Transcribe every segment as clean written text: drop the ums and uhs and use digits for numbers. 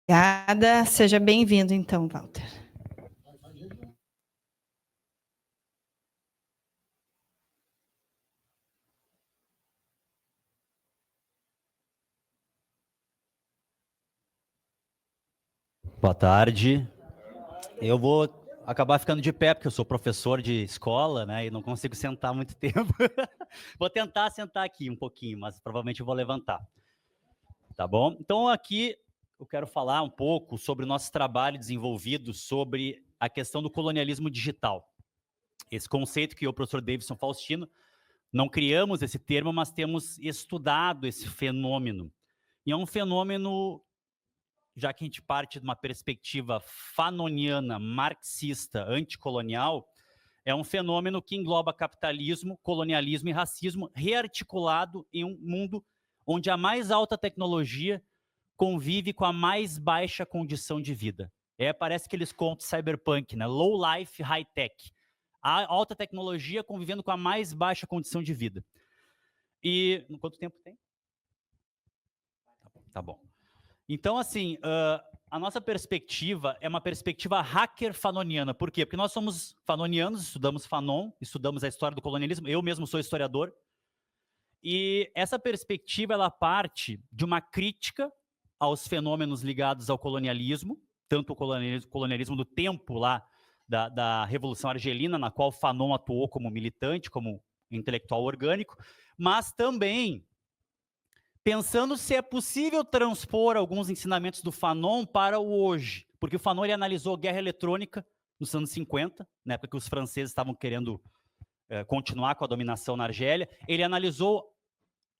Obrigada, seja bem-vindo então, Walter. Boa tarde. Eu vou acabar ficando de pé, porque eu sou professor de escola, né, e não consigo sentar muito tempo. Vou tentar sentar aqui um pouquinho, mas provavelmente eu vou levantar. Tá bom? Então aqui eu quero falar um pouco sobre o nosso trabalho desenvolvido sobre a questão do colonialismo digital. Esse conceito que o professor Davidson Faustino, não criamos esse termo, mas temos estudado esse fenômeno. E é um fenômeno, já que a gente parte de uma perspectiva fanoniana, marxista, anticolonial, é um fenômeno que engloba capitalismo, colonialismo e racismo rearticulado em um mundo onde a mais alta tecnologia convive com a mais baixa condição de vida. Parece que eles contam cyberpunk, né? Low life, high tech. A alta tecnologia convivendo com a mais baixa condição de vida. E quanto tempo tem? Tá bom. Então, assim, a nossa perspectiva é uma perspectiva hacker fanoniana. Por quê? Porque nós somos fanonianos, estudamos Fanon, estudamos a história do colonialismo, eu mesmo sou historiador, e essa perspectiva, ela parte de uma crítica aos fenômenos ligados ao colonialismo, tanto o colonialismo do tempo lá da Revolução Argelina, na qual Fanon atuou como militante, como intelectual orgânico, mas também pensando se é possível transpor alguns ensinamentos do Fanon para o hoje, porque o Fanon ele analisou guerra eletrônica nos anos 50, na época que os franceses estavam querendo continuar com a dominação na Argélia. Ele analisou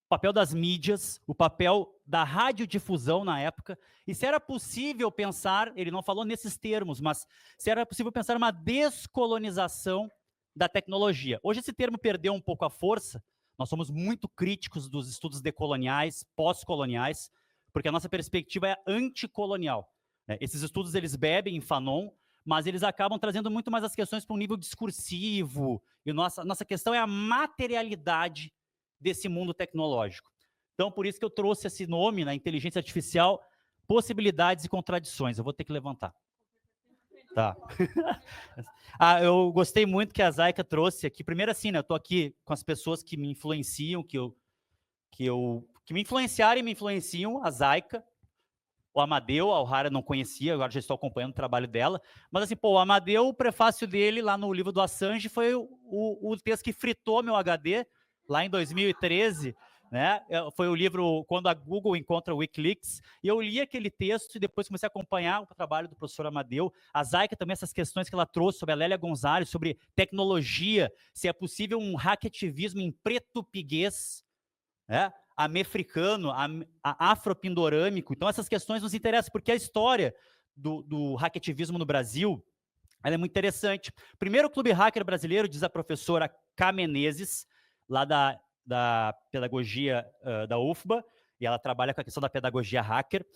o papel das mídias, o papel da radiodifusão na época, e se era possível pensar, ele não falou nesses termos, mas se era possível pensar uma descolonização da tecnologia. Hoje esse termo perdeu um pouco a força. Nós somos muito críticos dos estudos decoloniais, pós-coloniais, porque a nossa perspectiva é anticolonial. Esses estudos, eles bebem em Fanon, mas eles acabam trazendo muito mais as questões para um nível discursivo, e nossa questão é a materialidade desse mundo tecnológico. Então, por isso que eu trouxe esse nome, na inteligência artificial, possibilidades e contradições. Eu vou ter que levantar. Tá. Eu gostei muito que a Zaika trouxe aqui. Primeiro, assim, né, eu tô aqui com as pessoas que me influenciam, que me influenciaram e me influenciam, a Zaika, o Amadeu, a O'Hara não conhecia, agora já estou acompanhando o trabalho dela. Mas, assim, o Amadeu, o prefácio dele lá no livro do Assange foi o texto que fritou meu HD lá em 2013. Né? Foi o livro Quando a Google Encontra o Wikileaks, e eu li aquele texto e depois comecei a acompanhar o trabalho do professor Amadeu. A Zaika também, essas questões que ela trouxe sobre a Lélia Gonzalez, sobre tecnologia, se é possível um hackativismo em preto-piguês, né? Amefricano, afropindorâmico. Então essas questões nos interessam, porque a história do hackativismo no Brasil, ela é muito interessante. Primeiro clube hacker brasileiro, diz a professora K. Menezes, lá da pedagogia da UFBA, e ela trabalha com a questão da pedagogia hacker,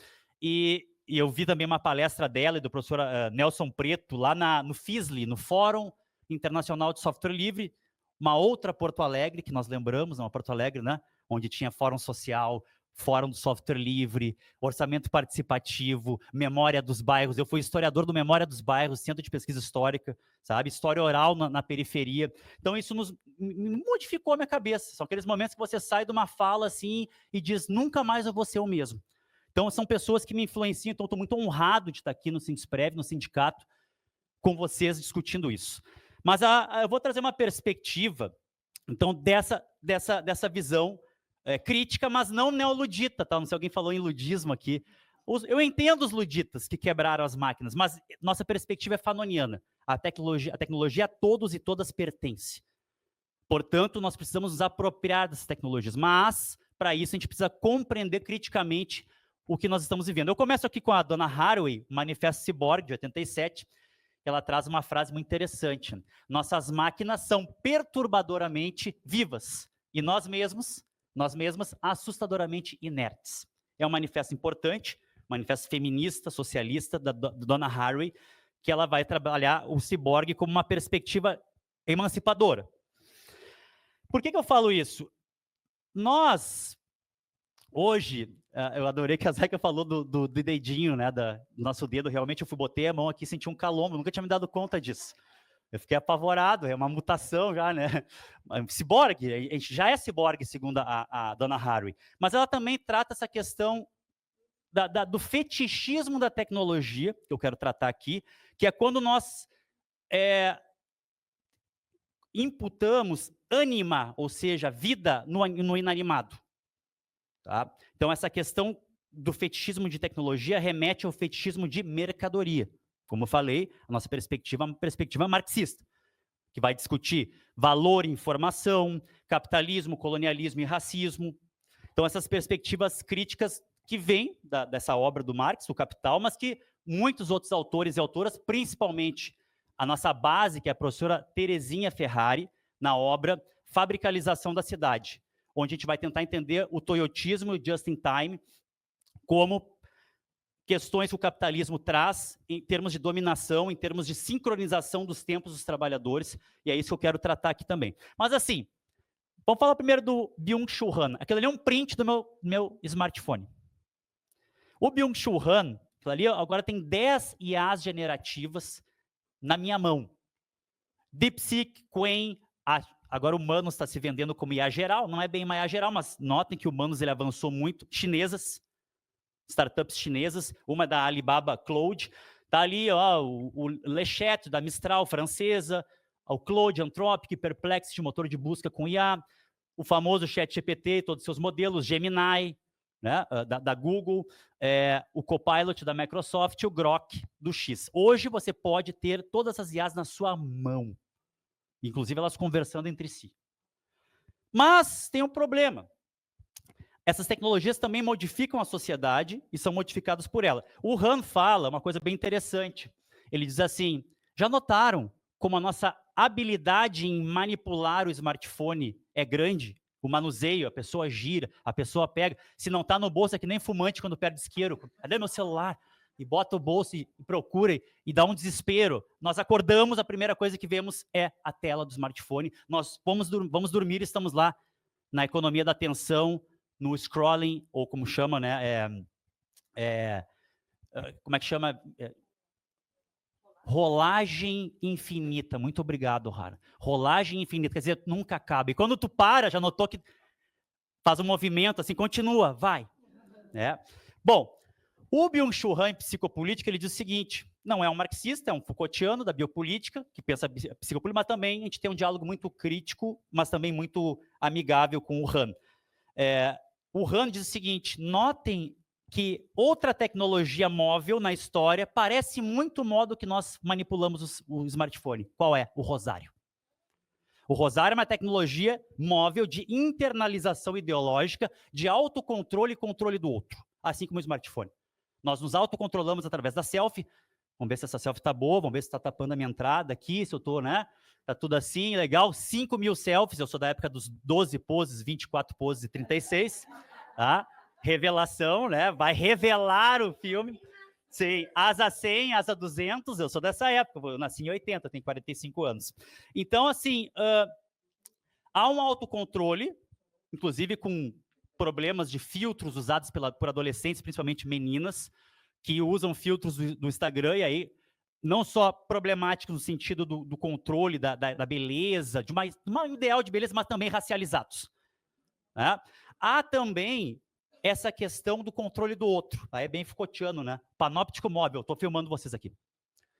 e eu vi também uma palestra dela e do professor Nelson Preto, lá no FISLI, no Fórum Internacional de Software Livre, uma outra Porto Alegre, que nós lembramos, uma Porto Alegre, né, onde tinha fórum social, fórum do software livre, orçamento participativo, memória dos bairros. Eu fui historiador do Memória dos Bairros, centro de pesquisa histórica, sabe? História oral na periferia. Então isso modificou a minha cabeça. São aqueles momentos que você sai de uma fala assim e diz, nunca mais eu vou ser o mesmo. Então são pessoas que me influenciam, então estou muito honrado de estar aqui no Sindesprev, no sindicato, com vocês discutindo isso. Mas eu vou trazer uma perspectiva, então, dessa visão crítica, mas não neoludita, tá? Não sei se alguém falou em ludismo aqui. Eu entendo os luditas que quebraram as máquinas, mas nossa perspectiva é fanoniana. A tecnologia a todos e todas pertence. Portanto, nós precisamos nos apropriar dessas tecnologias, mas, para isso, a gente precisa compreender criticamente o que nós estamos vivendo. Eu começo aqui com a dona Haraway, Manifesto Cyborg, de 87, ela traz uma frase muito interessante. Nossas máquinas são perturbadoramente vivas, e nós mesmas, assustadoramente inertes. É um manifesto importante, manifesto feminista, socialista, da dona Haraway, que ela vai trabalhar o ciborgue como uma perspectiva emancipadora. Por que eu falo isso? Nós, hoje, Eu adorei que a Zeca falou do dedinho, né, do nosso dedo. Realmente eu botei a mão aqui e senti um calombo, nunca tinha me dado conta disso. Eu fiquei apavorado, é uma mutação já, né? Ciborgue, a gente já é ciborgue, segundo a dona Harry. Mas ela também trata essa questão do fetichismo da tecnologia, que eu quero tratar aqui, que é quando nós imputamos ânima, ou seja, vida no inanimado. Tá? Então, essa questão do fetichismo de tecnologia remete ao fetichismo de mercadoria. Como eu falei, a nossa perspectiva é uma perspectiva marxista, que vai discutir valor e informação, capitalismo, colonialismo e racismo. Então, essas perspectivas críticas que vêm dessa obra do Marx, o Capital, mas que muitos outros autores e autoras, principalmente a nossa base, que é a professora Terezinha Ferrari, na obra Fabricalização da Cidade, onde a gente vai tentar entender o toyotismo e o just in time como questões que o capitalismo traz em termos de dominação, em termos de sincronização dos tempos dos trabalhadores, e é isso que eu quero tratar aqui também. Mas assim, vamos falar primeiro do Byung-Chul Han. Aquilo ali é um print do meu smartphone. O Byung-Chul Han, aquilo ali agora tem 10 IAs generativas na minha mão. DeepSeek, Qwen, agora o Manus está se vendendo como IA geral, não é bem uma IA geral, mas notem que o Manus ele avançou muito. Chinesas, startups chinesas, uma da Alibaba Cloud, tá ali ó, o Lechet da Mistral francesa, o Claude, Anthropic, Perplexity, motor de busca com IA, o famoso ChatGPT, todos os seus modelos, Gemini, né, da Google, o Copilot da Microsoft, o Grok do X. Hoje você pode ter todas as IAs na sua mão, inclusive elas conversando entre si. Mas tem um problema. Essas tecnologias também modificam a sociedade e são modificadas por ela. O Han fala uma coisa bem interessante. Ele diz assim, já notaram como a nossa habilidade em manipular o smartphone é grande? O manuseio, a pessoa gira, a pessoa pega. Se não está no bolso, é que nem fumante quando perde isqueiro. Cadê meu celular? E bota o bolso e procura e dá um desespero. Nós acordamos, a primeira coisa que vemos é a tela do smartphone. Nós vamos dormir e estamos lá na economia da atenção, no scrolling, ou como chama, né? Como é que chama? Rolagem infinita. Muito obrigado, Rara. Rolagem infinita, quer dizer, nunca acaba. E quando tu para, já notou que faz um movimento assim, continua, vai. Bom, o Byung-Chul Han, em psicopolítica, ele diz o seguinte, não é um marxista, é um Foucaultiano da biopolítica, que pensa psicopolítica, mas também a gente tem um diálogo muito crítico, mas também muito amigável com o Han. O Han diz o seguinte, notem que outra tecnologia móvel na história parece muito o modo que nós manipulamos o smartphone. Qual é? O rosário. O rosário é uma tecnologia móvel de internalização ideológica, de autocontrole e controle do outro, assim como o smartphone. Nós nos autocontrolamos através da selfie. Vamos ver se essa selfie está boa, vamos ver se está tapando a minha entrada aqui, se eu estou, né? Tá tudo assim, legal. 5.000 selfies, eu sou da época dos 12 poses, 24 poses e 36. Tá? Revelação, né? Vai revelar o filme. Sim, asa 100, asa 200, eu sou dessa época, eu nasci em 80, tenho 45 anos. Então, assim, há um autocontrole, inclusive com problemas de filtros usados por adolescentes, principalmente meninas, que usam filtros do Instagram, e aí, não só problemáticos no sentido do controle da beleza, de um ideal de beleza, mas também racializados. Né? Há também essa questão do controle do outro. Aí é bem Foucaultiano, né? Panóptico móvel. Estou filmando vocês aqui.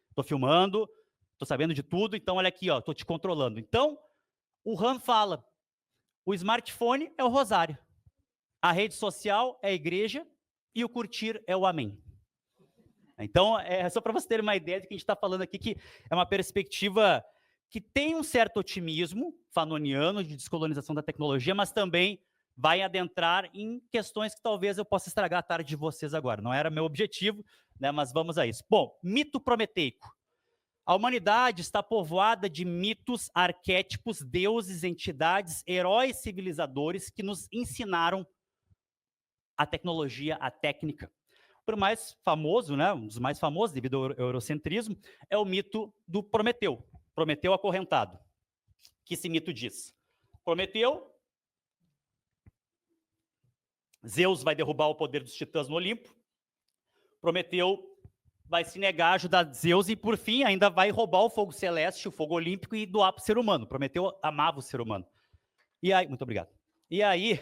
Estou filmando, estou sabendo de tudo, então olha aqui, estou te controlando. Então, o Han fala, o smartphone é o rosário, a rede social é a igreja e o curtir é o amém. Então, é só para você ter uma ideia de que a gente está falando aqui, que é uma perspectiva que tem um certo otimismo fanoniano de descolonização da tecnologia, mas também vai adentrar em questões que talvez eu possa estragar a tarde de vocês agora. Não era meu objetivo, né, mas vamos a isso. Bom, mito prometeico. A humanidade está povoada de mitos, arquétipos, deuses, entidades, heróis civilizadores que nos ensinaram a tecnologia, a técnica. O mais famoso, né, um dos mais famosos, devido ao eurocentrismo, é o mito do Prometeu. Prometeu acorrentado. O que esse mito diz? Prometeu Zeus vai derrubar o poder dos titãs no Olimpo. Prometeu vai se negar a ajudar Zeus e, por fim, ainda vai roubar o fogo celeste, o fogo olímpico, e doar para o ser humano. Prometeu amava o ser humano. E aí, muito obrigado. E aí,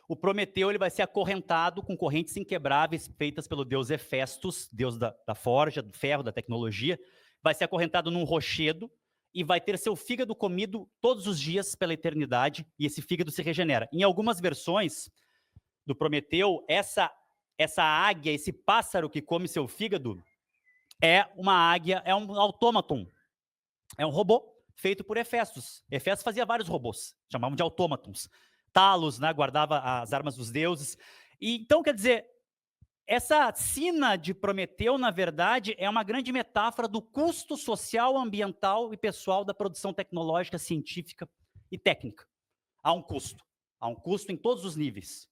o Prometeu ele vai ser acorrentado com correntes inquebráveis feitas pelo deus Hefestos, deus da forja, do ferro, da tecnologia. Vai ser acorrentado num rochedo e vai ter seu fígado comido todos os dias pela eternidade, e esse fígado se regenera. Em algumas versões do Prometeu, essa águia, esse pássaro que come seu fígado, é uma águia, é um autômaton, é um robô feito por Hefestos. Hefestos fazia vários robôs, chamavam de autômatons. Talos, né, guardava as armas dos deuses. E, então, quer dizer, essa sina de Prometeu, na verdade, é uma grande metáfora do custo social, ambiental e pessoal da produção tecnológica, científica e técnica. Há um custo em todos os níveis.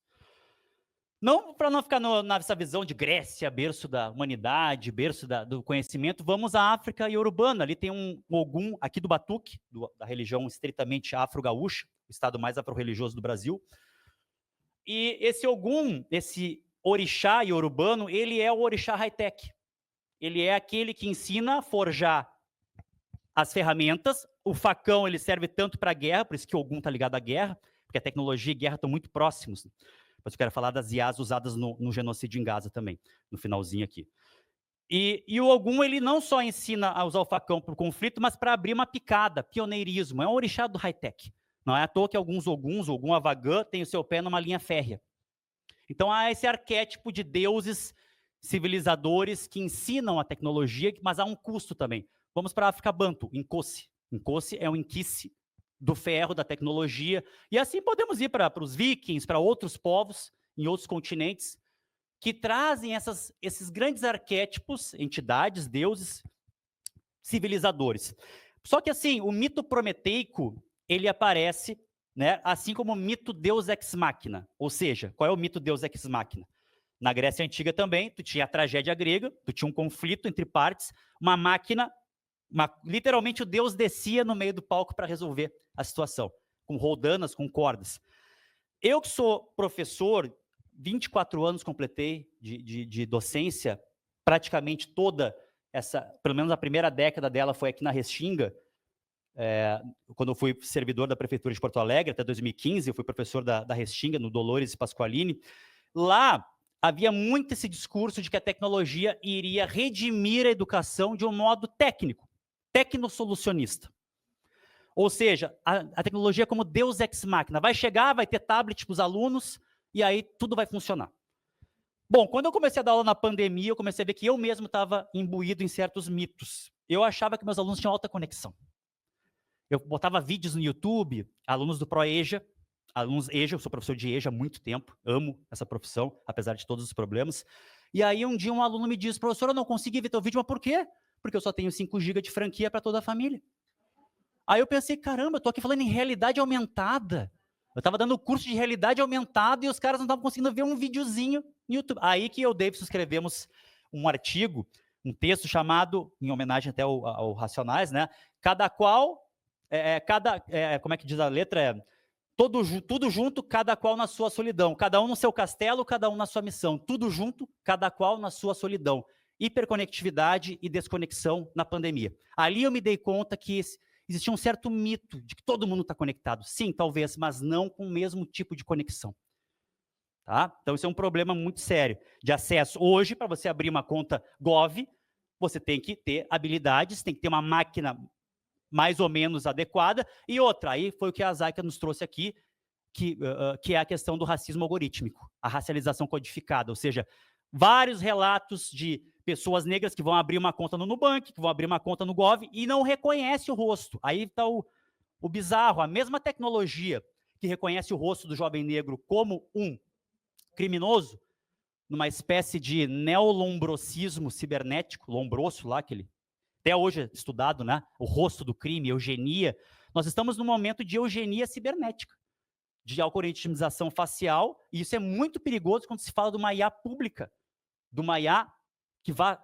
Não para não ficar nessa visão de Grécia, berço da humanidade, berço do conhecimento, vamos à África Iorubana. Ali tem um Ogum, aqui do Batuque, da religião estritamente afro-gaúcha, o estado mais afro-religioso do Brasil. E esse Ogum, esse orixá iorubano, ele é o orixá high-tech. Ele é aquele que ensina a forjar as ferramentas. O facão ele serve tanto para a guerra, por isso que o Ogum está ligado à guerra, porque a tecnologia e guerra estão muito próximos. Depois eu quero falar das IAs usadas no genocídio em Gaza também, no finalzinho aqui. E o Ogum, ele não só ensina a usar o facão para o conflito, mas para abrir uma picada, pioneirismo. É um orixá do high-tech. Não é à toa que alguns Oguns, Ogum Avagã, tem o seu pé numa linha férrea. Então há esse arquétipo de deuses civilizadores que ensinam a tecnologia, mas há um custo também. Vamos para a África Banto, Nkosi. Nkosi é um inquice do ferro, da tecnologia, e assim podemos ir para os vikings, para outros povos, em outros continentes, que trazem esses grandes arquétipos, entidades, deuses, civilizadores. Só que assim, o mito prometeico, ele aparece, né, assim como o mito Deus Ex Machina, ou seja, qual é o mito Deus Ex Machina? Na Grécia Antiga também, tu tinha a tragédia grega, tu tinha um conflito entre partes, uma máquina, literalmente o Deus descia no meio do palco para resolver a situação, com roldanas, com cordas. Eu que sou professor, 24 anos completei de docência, praticamente toda essa, pelo menos a primeira década dela foi aqui na Restinga, quando eu fui servidor da Prefeitura de Porto Alegre, até 2015, eu fui professor da Restinga, no Dolores Pasqualini. Lá havia muito esse discurso de que a tecnologia iria redimir a educação de um modo técnico, tecnosolucionista. Ou seja, a tecnologia como Deus Ex Machina. Vai chegar, vai ter tablet para os alunos, e aí tudo vai funcionar. Bom, quando eu comecei a dar aula na pandemia, eu comecei a ver que eu mesmo estava imbuído em certos mitos. Eu achava que meus alunos tinham alta conexão. Eu botava vídeos no YouTube, alunos do ProEja, alunos EJA, eu sou professor de EJA há muito tempo, amo essa profissão, apesar de todos os problemas. E aí um dia um aluno me disse, professor, eu não consegui ver teu vídeo, mas por quê? Porque eu só tenho 5 GB de franquia para toda a família. Aí eu pensei, caramba, eu tô aqui falando em realidade aumentada. Eu estava dando curso de realidade aumentada e os caras não estavam conseguindo ver um videozinho no YouTube. Aí que eu e o Davidson escrevemos um artigo, um texto chamado, em homenagem até ao Racionais, né? Cada qual, como é que diz a letra? Tudo junto, cada qual na sua solidão. Cada um no seu castelo, cada um na sua missão. Tudo junto, cada qual na sua solidão. Hiperconectividade e desconexão na pandemia. Ali eu me dei conta que existia um certo mito de que todo mundo está conectado. Sim, talvez, mas não com o mesmo tipo de conexão. Tá? Então, isso é um problema muito sério de acesso. Hoje, para você abrir uma conta Gov, você tem que ter habilidades, tem que ter uma máquina mais ou menos adequada. E outra, aí foi o que a Zaika nos trouxe aqui, que é a questão do racismo algorítmico, a racialização codificada, ou seja, vários relatos de pessoas negras que vão abrir uma conta no Nubank, que vão abrir uma conta no Gov e não reconhece o rosto. Aí está o bizarro, a mesma tecnologia que reconhece o rosto do jovem negro como um criminoso, numa espécie de neolombrosismo cibernético, lombroso lá, aquele, até hoje é estudado, né? O rosto do crime, eugenia. Nós estamos num momento de eugenia cibernética, de algoritmização facial, e isso é muito perigoso quando se fala de uma IA pública, de uma IA que vai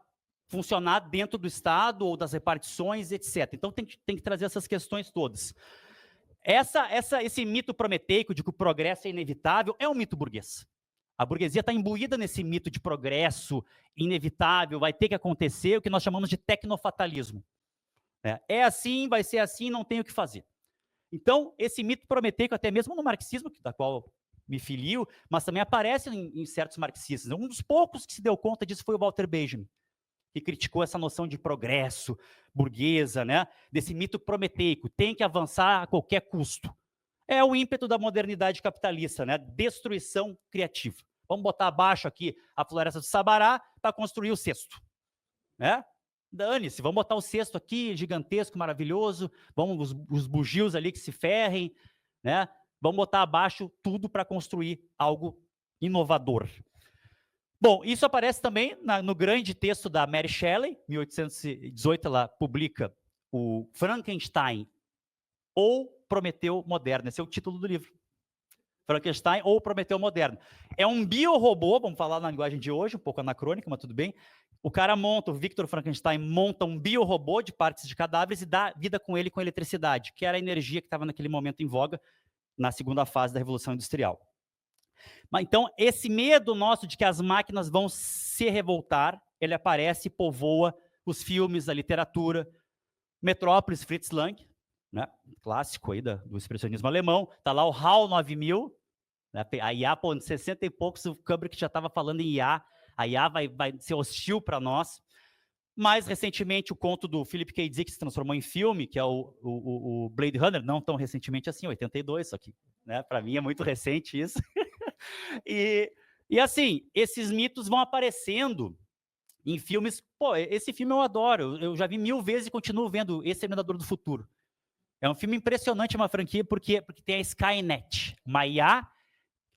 funcionar dentro do Estado ou das repartições, etc. Então tem que trazer essas questões todas. Esse mito prometeico de que o progresso é inevitável é um mito burguês. A burguesia está imbuída nesse mito de progresso inevitável, vai ter que acontecer, o que nós chamamos de tecnofatalismo. É assim, vai ser assim, não tem o que fazer. Então, esse mito prometeico, até mesmo no marxismo, da qual me filio, mas também aparece em certos marxistas. Um dos poucos que se deu conta disso foi o Walter Benjamin, que criticou essa noção de progresso burguesa, né? Desse mito prometeico, tem que avançar a qualquer custo. É o ímpeto da modernidade capitalista, né? Destruição criativa. Vamos botar abaixo aqui a floresta do Sabará para construir o cesto, né? Dane-se, vamos botar o cesto aqui, gigantesco, maravilhoso, vamos os bugios ali que se ferrem, né? Vamos botar abaixo tudo para construir algo inovador. Bom, isso aparece também no grande texto da Mary Shelley, 1818, ela publica o Frankenstein ou Prometeu Moderno, esse é o título do livro. Frankenstein ou Prometeu Moderno. É um biorobô, vamos falar na linguagem de hoje, um pouco anacrônica, mas tudo bem. O cara monta, o Victor Frankenstein monta um biorobô de partes de cadáveres e dá vida com ele com eletricidade, que era a energia que estava naquele momento em voga na segunda fase da Revolução Industrial. Mas, então, esse medo nosso de que as máquinas vão se revoltar, ele aparece e povoa os filmes, a literatura. Metrópolis, Fritz Lang, né, clássico aí do expressionismo alemão, está lá o HAL 9000, né, a IA, pô, em 60 e poucos, o Kubrick já estava falando em IA, a IA vai ser hostil para nós. Mais recentemente, o conto do Philip K. Dick se transformou em filme, que é o Blade Runner, não tão recentemente assim, 82, só que, né, para mim é muito recente isso. e assim, esses mitos vão aparecendo em filmes. Pô, esse filme eu adoro, eu já vi 1000 vezes e continuo vendo Exterminador do Futuro. É um filme impressionante, uma franquia, porque tem a Skynet, uma IA,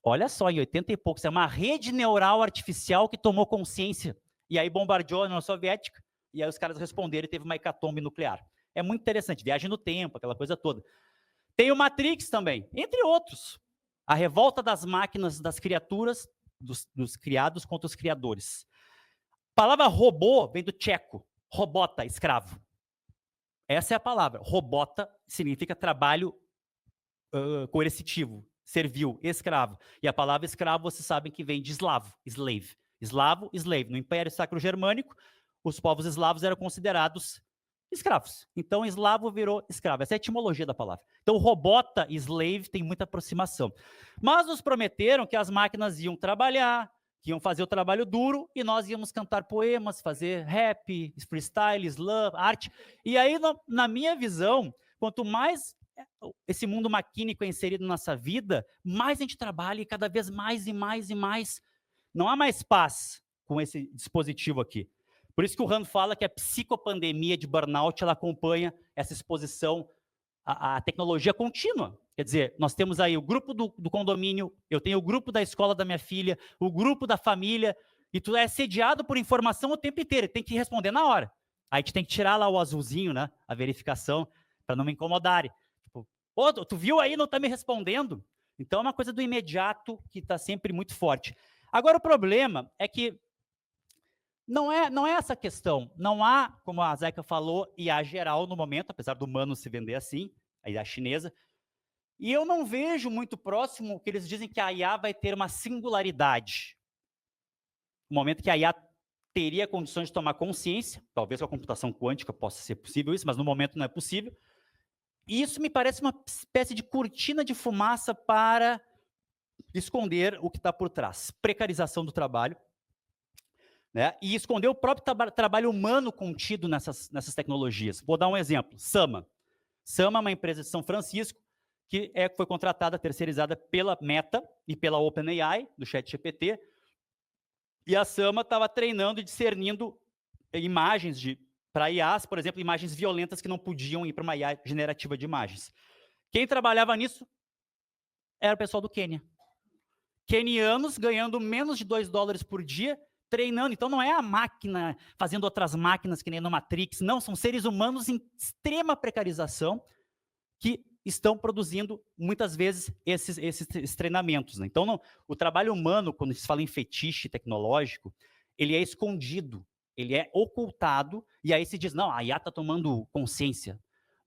olha só, em 80 e poucos, é uma rede neural artificial que tomou consciência, e aí bombardeou a União Soviética, e aí os caras responderam e teve uma hecatombe nuclear. É muito interessante, viagem no tempo, aquela coisa toda. Tem o Matrix também, entre outros. A revolta das máquinas, das criaturas, dos criados contra os criadores. A palavra robô vem do tcheco, robota, escravo. Essa é a palavra. Robota significa trabalho coercitivo, servil, escravo. E a palavra escravo, vocês sabem que vem de eslavo, slave. Eslavo, slave. No Império Sacro-Germânico, os povos eslavos eram considerados escravos. Então, eslavo virou escravo. Essa é a etimologia da palavra. Então, robota e slave tem muita aproximação. Mas nos prometeram que as máquinas iam trabalhar, que iam fazer o trabalho duro, e nós íamos cantar poemas, fazer rap, freestyle, slam, arte. E aí, na minha visão, quanto mais esse mundo maquínico é inserido na nossa vida, mais a gente trabalha e cada vez mais e mais e mais. Não há mais paz com esse dispositivo aqui. Por isso que o Rand fala que a psicopandemia de burnout ela acompanha essa exposição à tecnologia contínua. Quer dizer, nós temos aí o grupo do condomínio, eu tenho o grupo da escola da minha filha, o grupo da família, e tu é assediado por informação o tempo inteiro, tem que responder na hora. Aí a gente tem que tirar lá o azulzinho, né, a verificação, para não me incomodarem. Tipo, ô, tu viu aí, não está me respondendo? Então é uma coisa do imediato que está sempre muito forte. Agora o problema é que não é essa questão. Não há, como a Zaika falou, IA geral no momento, apesar do humano se vender assim, a IA chinesa. E eu não vejo muito próximo que eles dizem que a IA vai ter uma singularidade. No momento que a IA teria condições de tomar consciência, talvez com a computação quântica possa ser possível isso, mas no momento não é possível. E isso me parece uma espécie de cortina de fumaça para esconder o que está por trás. Precarização do trabalho, né? E esconder o próprio trabalho humano contido nessas tecnologias. Vou dar um exemplo. Sama. Sama é uma empresa de São Francisco que foi contratada, terceirizada pela Meta e pela OpenAI, do ChatGPT. E a Sama estava treinando e discernindo imagens para IAs, por exemplo, imagens violentas que não podiam ir para uma IA generativa de imagens. Quem trabalhava nisso era o pessoal do Quênia. Quenianos ganhando menos de $2 por dia, treinando. Então não é a máquina fazendo outras máquinas que nem no Matrix, não, são seres humanos em extrema precarização que estão produzindo muitas vezes esses treinamentos, né? Então o trabalho humano, quando se fala em fetiche tecnológico, ele é escondido, ele é ocultado, e aí se diz, não, a IA está tomando consciência.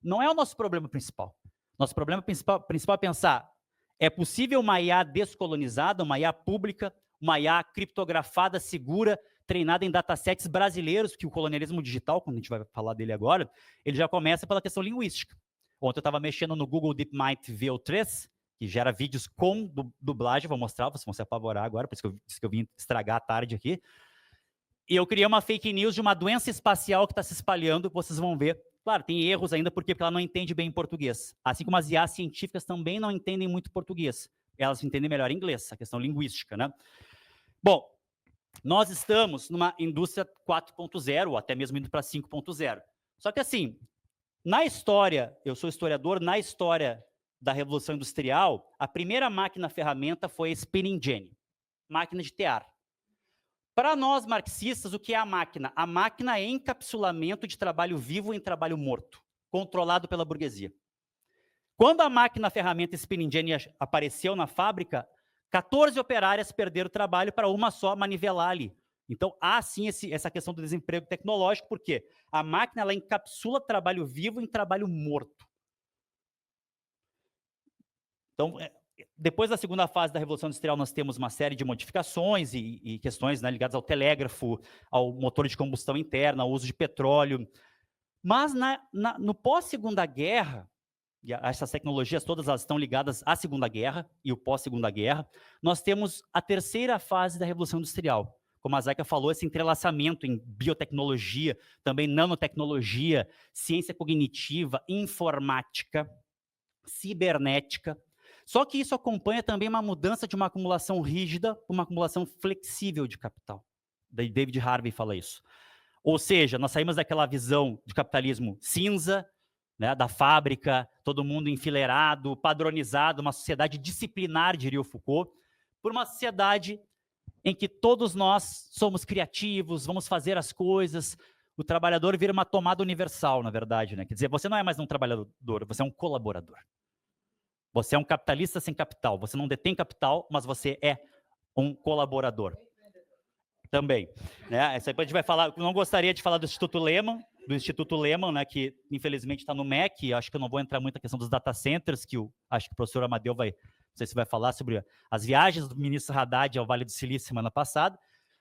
Não é o nosso problema principal. Nosso problema principal é pensar, é possível uma IA descolonizada, uma IA pública, uma IA criptografada, segura, treinada em datasets brasileiros, porque o colonialismo digital, quando a gente vai falar dele agora, ele já começa pela questão linguística. Ontem eu estava mexendo no Google DeepMind VO3, que gera vídeos com dublagem, vou mostrar, vocês vão se apavorar agora, por isso que eu vim estragar a tarde aqui. E eu criei uma fake news de uma doença espacial que está se espalhando, vocês vão ver. Claro, tem erros ainda, porque ela não entende bem português. Assim como as IAs científicas também não entendem muito português. Elas entendem melhor inglês, a questão linguística, né? Bom, nós estamos numa indústria 4.0, ou até mesmo indo para 5.0. Só que assim, na história, eu sou historiador, na história da Revolução Industrial, a primeira máquina-ferramenta foi a spinning jenny, máquina de tear. Para nós marxistas, o que é a máquina? A máquina é encapsulamento de trabalho vivo em trabalho morto, controlado pela burguesia. Quando a máquina-ferramenta spinning jenny apareceu na fábrica, 14 operárias perderam o trabalho para uma só manivelar ali. Então, há sim essa questão do desemprego tecnológico, porque a máquina ela encapsula trabalho vivo em trabalho morto. Então, depois da segunda fase da Revolução Industrial, nós temos uma série de modificações e questões, né, ligadas ao telégrafo, ao motor de combustão interna, ao uso de petróleo. Mas no pós-Segunda Guerra, e essas tecnologias todas elas estão ligadas à Segunda Guerra e o pós-Segunda Guerra, nós temos a terceira fase da Revolução Industrial. Como a Zaika falou, esse entrelaçamento em biotecnologia, também nanotecnologia, ciência cognitiva, informática, cibernética. Só que isso acompanha também uma mudança de uma acumulação rígida para uma acumulação flexível de capital. David Harvey fala isso. Ou seja, nós saímos daquela visão de capitalismo cinza, né, da fábrica, todo mundo enfileirado, padronizado, uma sociedade disciplinar, diria o Foucault, por uma sociedade em que todos nós somos criativos, vamos fazer as coisas. O trabalhador vira uma tomada universal, na verdade, né? Quer dizer, você não é mais um trabalhador, você é um colaborador. Você é um capitalista sem capital. Você não detém capital, mas você é um colaborador. Também. Né? Isso aí a gente vai falar. Eu não gostaria de falar do Instituto Lehman, né, que infelizmente está no MEC. Acho que eu não vou entrar muito na questão dos data centers, que acho que o professor Amadeu não sei se vai falar sobre as viagens do ministro Haddad ao Vale do Silício semana passada.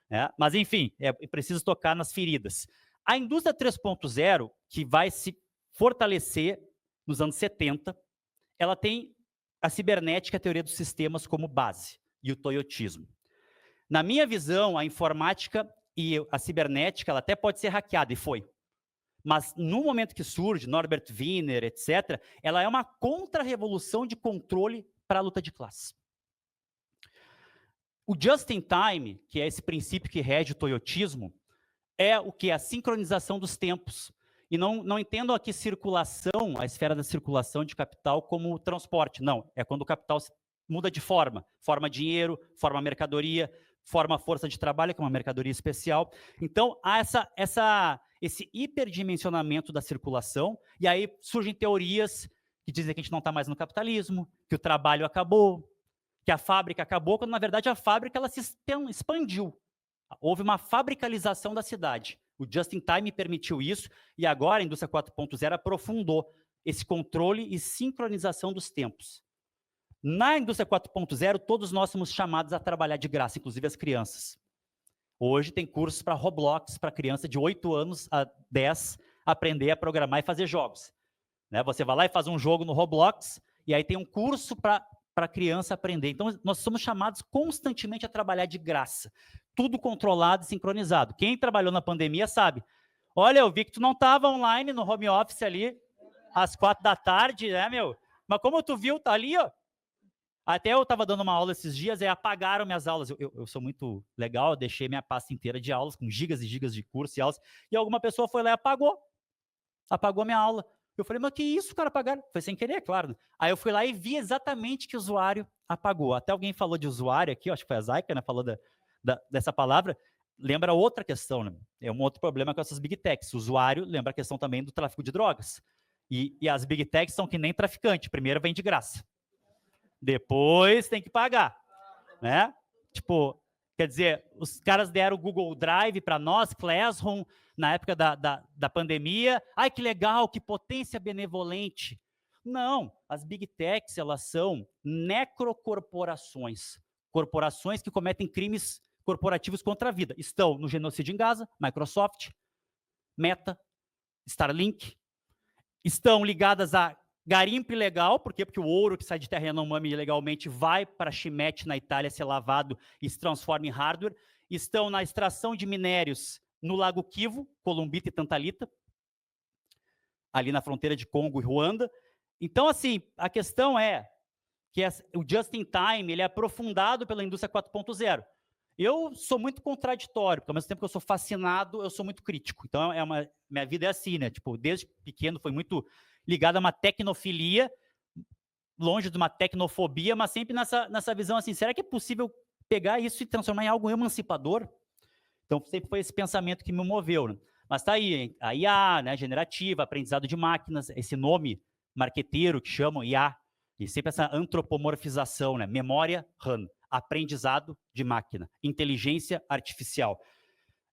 Né? Mas, enfim, é preciso tocar nas feridas. A indústria 3.0, que vai se fortalecer nos anos 70, ela tem a cibernética, a teoria dos sistemas como base, e o toyotismo. Na minha visão, a informática e a cibernética, ela até pode ser hackeada, e foi. Mas no momento que surge, Norbert Wiener, etc., ela é uma contra-revolução de controle para a luta de classe. O just-in-time, que é esse princípio que rege o toyotismo, é o que? A sincronização dos tempos. E não entendo aqui circulação, a esfera da circulação de capital como transporte. Não, é quando o capital muda de forma. Forma dinheiro, forma mercadoria, forma força de trabalho, que é uma mercadoria especial. Então, há esse hiperdimensionamento da circulação, e aí surgem teorias que dizem que a gente não está mais no capitalismo, que o trabalho acabou, que a fábrica acabou, quando, na verdade, a fábrica ela se expandiu. Houve uma fabricalização da cidade. O just-in-time permitiu isso, e agora a indústria 4.0 aprofundou esse controle e sincronização dos tempos. Na indústria 4.0, todos nós somos chamados a trabalhar de graça, inclusive as crianças. Hoje tem cursos para Roblox, para criança de 8 anos a 10, aprender a programar e fazer jogos. Né? Você vai lá e faz um jogo no Roblox, e aí tem um curso para a criança aprender. Então, nós somos chamados constantemente a trabalhar de graça. Tudo controlado e sincronizado. Quem trabalhou na pandemia sabe. Olha, eu vi que tu não estava online no home office ali, às 4 da tarde, né, meu? Mas como tu viu, tá ali, ó. Até eu estava dando uma aula esses dias e apagaram minhas aulas. Eu sou muito legal, eu deixei minha pasta inteira de aulas, com gigas e gigas de curso e aulas, e alguma pessoa foi lá e apagou. Apagou a minha aula. Eu falei, mas que isso, cara, apagaram? Foi sem querer, claro. Aí eu fui lá e vi exatamente que o usuário apagou. Até alguém falou de usuário aqui, acho que foi a Zaika, né, falou dessa palavra. Lembra outra questão, né? É um outro problema com essas big techs. O usuário lembra a questão também do tráfico de drogas. E as big techs são que nem traficante. Primeiro vem de graça. Depois tem que pagar, né? Tipo, quer dizer, os caras deram o Google Drive para nós, Classroom, na época da pandemia. Ai, que legal, que potência benevolente. Não, as Big Techs, elas são necrocorporações. Corporações que cometem crimes corporativos contra a vida. Estão no genocídio em Gaza, Microsoft, Meta, Starlink. Estão ligadas a garimpo ilegal, por quê? Porque o ouro que sai de terra Yanomami ilegalmente vai para Chimete, na Itália, ser lavado e se transforma em hardware. Estão na extração de minérios no Lago Kivu, Columbita e Tantalita, ali na fronteira de Congo e Ruanda. Então, assim, a questão é que o just-in-time ele é aprofundado pela indústria 4.0. Eu sou muito contraditório, porque ao mesmo tempo que eu sou fascinado, eu sou muito crítico. Então, minha vida é assim, né? Tipo, desde pequeno foi muito ligado a uma tecnofilia, longe de uma tecnofobia, mas sempre nessa visão assim, será que é possível pegar isso e transformar em algo emancipador? Então, sempre foi esse pensamento que me moveu, né? Mas tá aí, hein? A IA, né, generativa, aprendizado de máquinas, esse nome marqueteiro que chamam IA, e sempre essa antropomorfização, né? Memória RAM, aprendizado de máquina, inteligência artificial.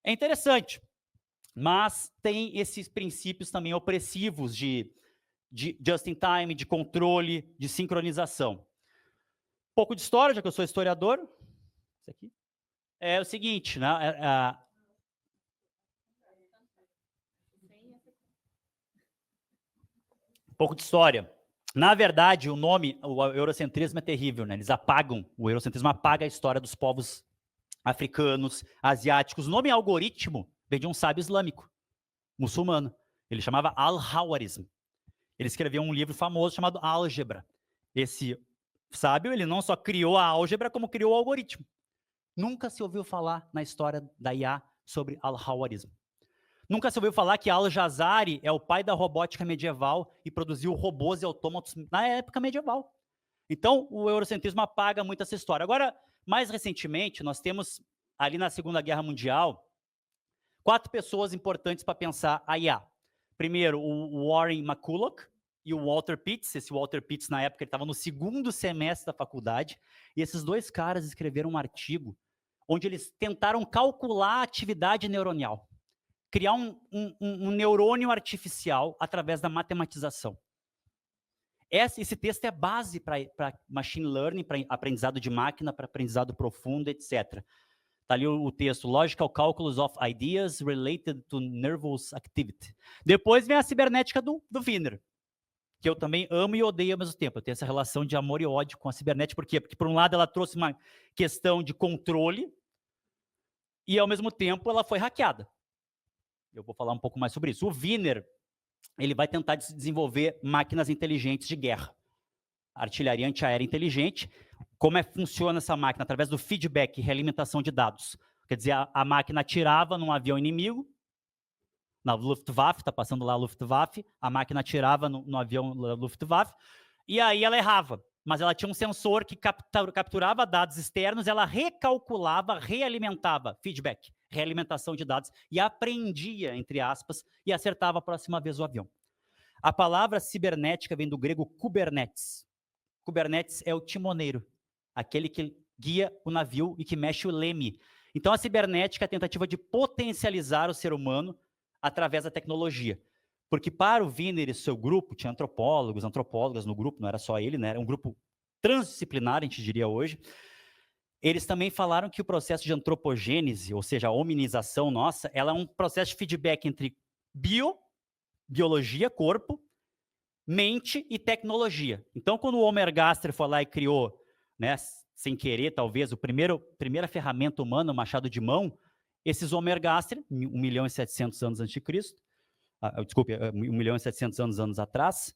É interessante, mas tem esses princípios também opressivos de just-in-time, de controle, de sincronização. Um pouco de história, já que eu sou historiador. Isso aqui. É o seguinte, né? Um pouco de história. Na verdade, o nome, o eurocentrismo é terrível, né? Eles apagam, o eurocentrismo apaga a história dos povos africanos, asiáticos. O nome algoritmo vem de um sábio islâmico, muçulmano. Ele chamava Al-Hawarizm. Ele escreveu um livro famoso chamado Álgebra. Esse sábio, ele não só criou a álgebra, como criou o algoritmo. Nunca se ouviu falar na história da IA sobre Al-Hawarizm. Nunca se ouviu falar que Al-Jazari é o pai da robótica medieval e produziu robôs e autômatos na época medieval. Então, o eurocentrismo apaga muito essa história. Agora, mais recentemente, nós temos, ali na Segunda Guerra Mundial, 4 pessoas importantes para pensar a IA. Primeiro, o Warren McCulloch e o Walter Pitts. Esse Walter Pitts, na época, ele estava no 2º semestre da faculdade, e esses 2 caras escreveram um artigo onde eles tentaram calcular a atividade neuronial, criar um neurônio artificial através da matematização. Esse texto é base para machine learning, para aprendizado de máquina, para aprendizado profundo, etc. Está ali o texto, Logical Calculus of Ideas Related to Nervous Activity. Depois vem a cibernética do Wiener, que eu também amo e odeio ao mesmo tempo. Eu tenho essa relação de amor e ódio com a cibernética. Por quê? Porque, por um lado, ela trouxe uma questão de controle e, ao mesmo tempo, ela foi hackeada. Eu vou falar um pouco mais sobre isso. O Wiener, ele vai tentar desenvolver máquinas inteligentes de guerra. Artilharia antiaérea inteligente. Como funciona essa máquina? Através do feedback, realimentação de dados. Quer dizer, a máquina atirava num avião inimigo, na Luftwaffe, está passando lá a Luftwaffe, a máquina atirava no avião da Luftwaffe, e aí ela errava. Mas ela tinha um sensor que capturava dados externos, ela recalculava, realimentava, feedback, realimentação de dados, e aprendia, entre aspas, e acertava a próxima vez o avião. A palavra cibernética vem do grego kubernetes. Kubernetes é o timoneiro, aquele que guia o navio e que mexe o leme. Então, a cibernética é a tentativa de potencializar o ser humano através da tecnologia. Porque para o Wiener e seu grupo, tinha antropólogos, antropólogas no grupo, não era só ele, né? Era um grupo transdisciplinar, a gente diria hoje. Eles também falaram que o processo de antropogênese, ou seja, a hominização nossa, ela é um processo de feedback entre biologia, corpo, mente e tecnologia. Então, quando o Homer Gaster foi lá e criou, né, sem querer, talvez, primeira ferramenta humana, o machado de mão, esses Homer Gaster, 1.700.000 anos antes de Cristo, 1.700.000 anos atrás,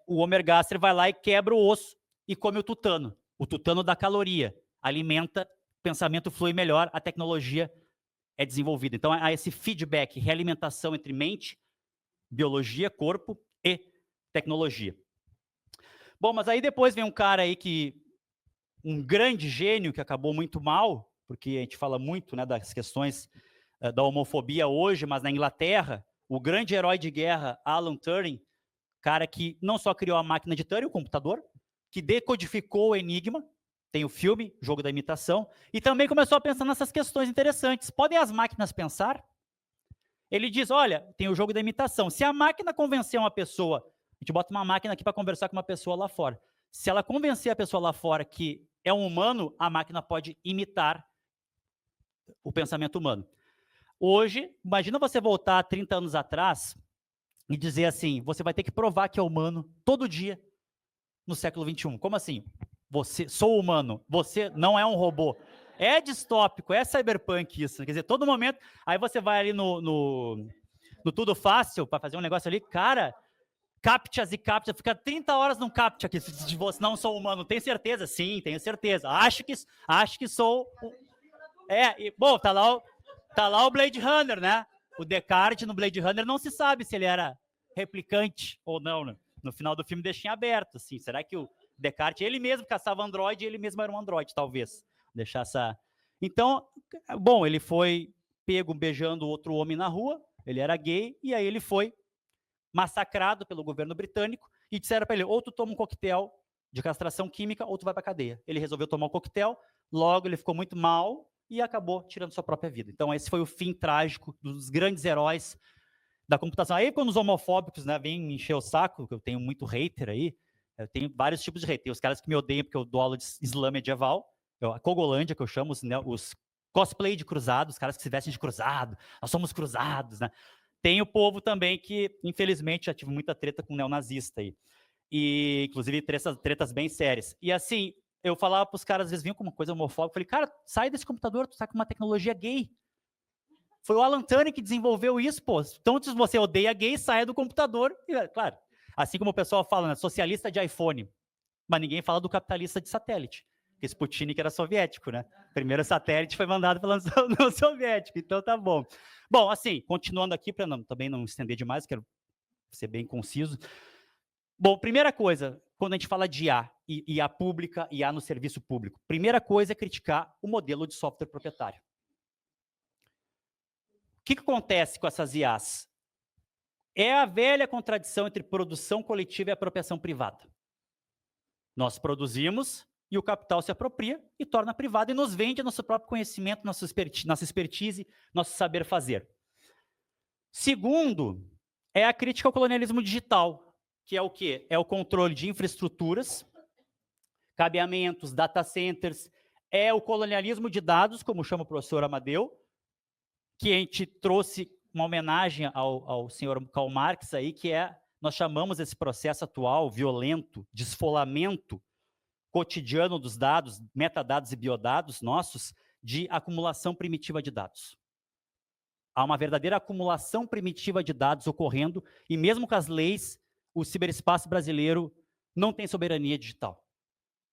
o Homer Gaster vai lá e quebra o osso e come o tutano. O tutano dá caloria, alimenta, o pensamento flui melhor, a tecnologia é desenvolvida. Então, há esse feedback, realimentação entre mente, biologia, corpo e tecnologia. Bom, mas aí depois vem um cara aí um grande gênio que acabou muito mal, porque a gente fala muito, né, das questões da homofobia hoje, mas na Inglaterra, o grande herói de guerra, Alan Turing, cara que não só criou a máquina de Turing, o computador, que decodificou o Enigma, tem o filme, Jogo da Imitação, e também começou a pensar nessas questões interessantes. Podem as máquinas pensar? Ele diz, olha, tem o Jogo da Imitação. Se a máquina convencer uma pessoa gente bota uma máquina aqui para conversar com uma pessoa lá fora. Se ela convencer a pessoa lá fora que é um humano, a máquina pode imitar o pensamento humano. Hoje, imagina você voltar 30 anos atrás e dizer assim, você vai ter que provar que é humano todo dia no século XXI. Como assim? Você, sou humano, você não é um robô. É distópico, é cyberpunk isso. Quer dizer, todo momento, aí você vai ali no Tudo Fácil para fazer um negócio ali, cara, captchas e captchas, fica 30 horas num captcha aqui, se você não sou humano. Tem certeza? Sim, tenho certeza. Acho que sou... bom, tá lá o Blade Runner, né? O Descartes no Blade Runner não se sabe se ele era replicante ou não, né? No final do filme deixa em aberto, assim. Será que o Descartes, ele mesmo caçava androide, ele mesmo era um androide, talvez. Deixar essa... Então, bom, ele foi pego beijando outro homem na rua, ele era gay, e aí ele foi massacrado pelo governo britânico, e disseram para ele, ou tu toma um coquetel de castração química, ou tu vai pra cadeia. Ele resolveu tomar um coquetel, logo ele ficou muito mal, e acabou tirando sua própria vida. Então, esse foi o fim trágico dos grandes heróis da computação. Aí, quando os homofóbicos, né, vêm me encher o saco, que eu tenho muito hater aí, eu tenho vários tipos de hater. Tem os caras que me odeiam porque eu dou aula de Islã medieval, a Cogolândia, que eu chamo, os cosplay de cruzado, os caras que se vestem de cruzado, nós somos cruzados, né? Tem o povo também que, infelizmente, já tive muita treta com neonazista aí. E, inclusive, tretas bem sérias. E, assim, eu falava para os caras, às vezes vinham com uma coisa homofóbica, falei, cara, sai desse computador, tu tá com uma tecnologia gay. Foi o Alan Turing que desenvolveu isso, pô. Então, se você odeia gay, saia do computador. E, claro, assim como o pessoal fala, né, socialista de iPhone, mas ninguém fala do capitalista de satélite. Porque Sputnik era soviético, né? O primeiro satélite foi mandado pela União Soviética, então tá bom. Bom, assim, continuando aqui, para também não estender demais, quero ser bem conciso. Bom, primeira coisa, quando a gente fala de IA, IA pública, IA no serviço público, primeira coisa é criticar o modelo de software proprietário. O que acontece com essas IAs? É a velha contradição entre produção coletiva e apropriação privada. Nós produzimos e o capital se apropria e torna privado e nos vende nosso próprio conhecimento, nossa expertise, nosso saber fazer. Segundo, é a crítica ao colonialismo digital, que é o quê? É o controle de infraestruturas, cabeamentos, data centers, é o colonialismo de dados, como chama o professor Amadeu, que a gente trouxe uma homenagem ao senhor Karl Marx aí, que nós chamamos esse processo atual, violento, de esfolamento cotidiano dos dados, metadados e biodados nossos, de acumulação primitiva de dados. Há uma verdadeira acumulação primitiva de dados ocorrendo, e mesmo com as leis, o ciberespaço brasileiro não tem soberania digital.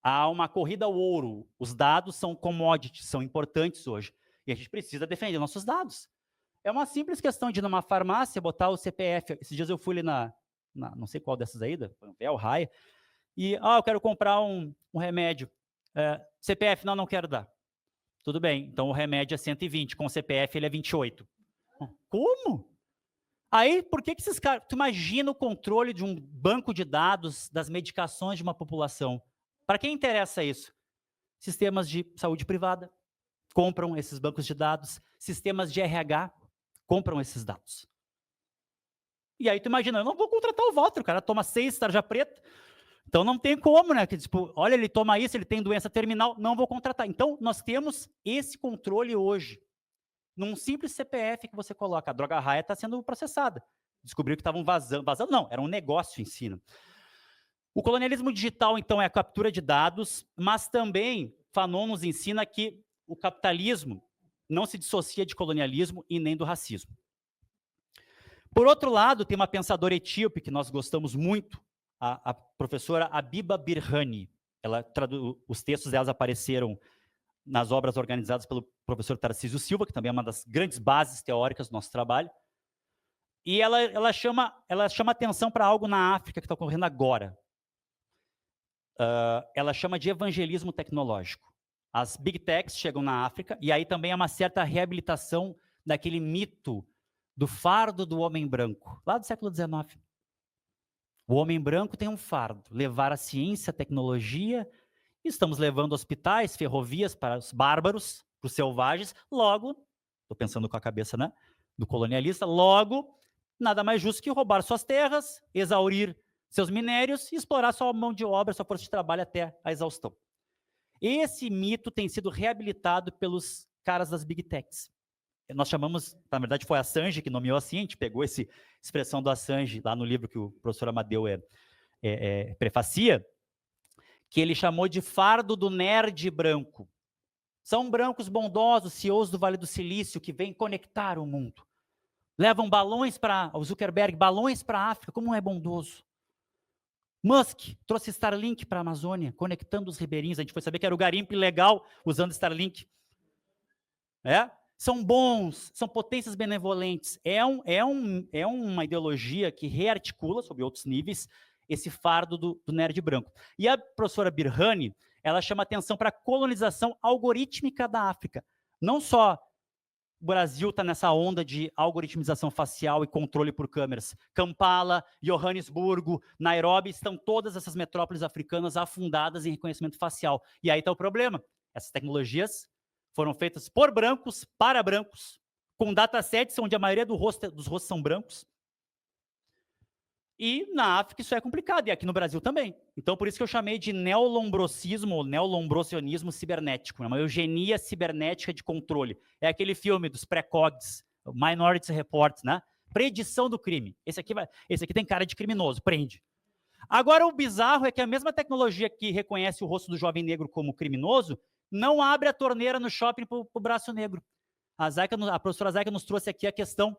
Há uma corrida ao ouro, os dados são commodities, são importantes hoje, e a gente precisa defender nossos dados. É uma simples questão de ir numa farmácia, botar o CPF. Esses dias eu fui ali não sei qual dessas aí, o Raia, e, eu quero comprar um remédio. CPF, não quero dar. Tudo bem, então o remédio é 120, com o CPF ele é 28. Como? Aí, por que esses caras... Tu imagina o controle de um banco de dados das medicações de uma população. Para quem interessa isso? Sistemas de saúde privada compram esses bancos de dados, sistemas de RH compram esses dados. E aí tu imagina, eu não vou contratar o Walter, o cara toma 6 tarja preta, então não tem como, né? Que, tipo, olha, ele toma isso, ele tem doença terminal, não vou contratar. Então, nós temos esse controle hoje. Num simples CPF que você coloca, a droga raia está sendo processada. Descobriu que estavam vazando, não, era um negócio em si. O colonialismo digital, então, é a captura de dados, mas também Fanon nos ensina que o capitalismo não se dissocia de colonialismo e nem do racismo. Por outro lado, tem uma pensadora etíope que nós gostamos muito, a professora Abiba Birhani. Os textos delas apareceram nas obras organizadas pelo professor Tarcísio Silva, que também é uma das grandes bases teóricas do nosso trabalho. E ela chama atenção para algo na África que está ocorrendo agora. Ela chama de evangelismo tecnológico. As big techs chegam na África, e aí também há uma certa reabilitação daquele mito do fardo do homem branco, lá do século XIX. O homem branco tem um fardo, levar a ciência, a tecnologia, e estamos levando hospitais, ferrovias para os bárbaros, para os selvagens, logo, estou pensando com a cabeça, né, do colonialista, logo, nada mais justo que roubar suas terras, exaurir seus minérios e explorar sua mão de obra, sua força de trabalho até a exaustão. Esse mito tem sido reabilitado pelos caras das Big Techs. Nós chamamos, na verdade foi a Assange que nomeou assim, a gente pegou essa expressão do Assange lá no livro que o professor Amadeu prefacia, que ele chamou de fardo do nerd branco. São brancos bondosos, CEOs do Vale do Silício, que vêm conectar o mundo. Levam balões para o Zuckerberg, balões para a África, como é bondoso. Musk trouxe Starlink para a Amazônia, conectando os ribeirinhos. A gente foi saber que era o garimpo ilegal usando Starlink. São bons, são potências benevolentes. É uma ideologia que rearticula, sob outros níveis, esse fardo do nerd branco. E a professora Birhani, ela chama atenção para a colonização algorítmica da África. Não só o Brasil está nessa onda de algoritmização facial e controle por câmeras. Kampala, Johannesburgo, Nairobi, estão todas essas metrópoles africanas afundadas em reconhecimento facial. E aí está o problema. Essas tecnologias foram feitas por brancos, para brancos, com datasets onde a maioria dos rostos são brancos. E na África isso é complicado, e aqui no Brasil também. Então, por isso que eu chamei de neolombrosismo, ou neolombrosianismo cibernético, uma eugenia cibernética de controle. É aquele filme dos pré-cogs, Minority Report, né? Predição do crime. Esse aqui tem cara de criminoso, prende. Agora, o bizarro é que a mesma tecnologia que reconhece o rosto do jovem negro como criminoso não abre a torneira no shopping para o braço negro. A professora Zaika nos trouxe aqui a questão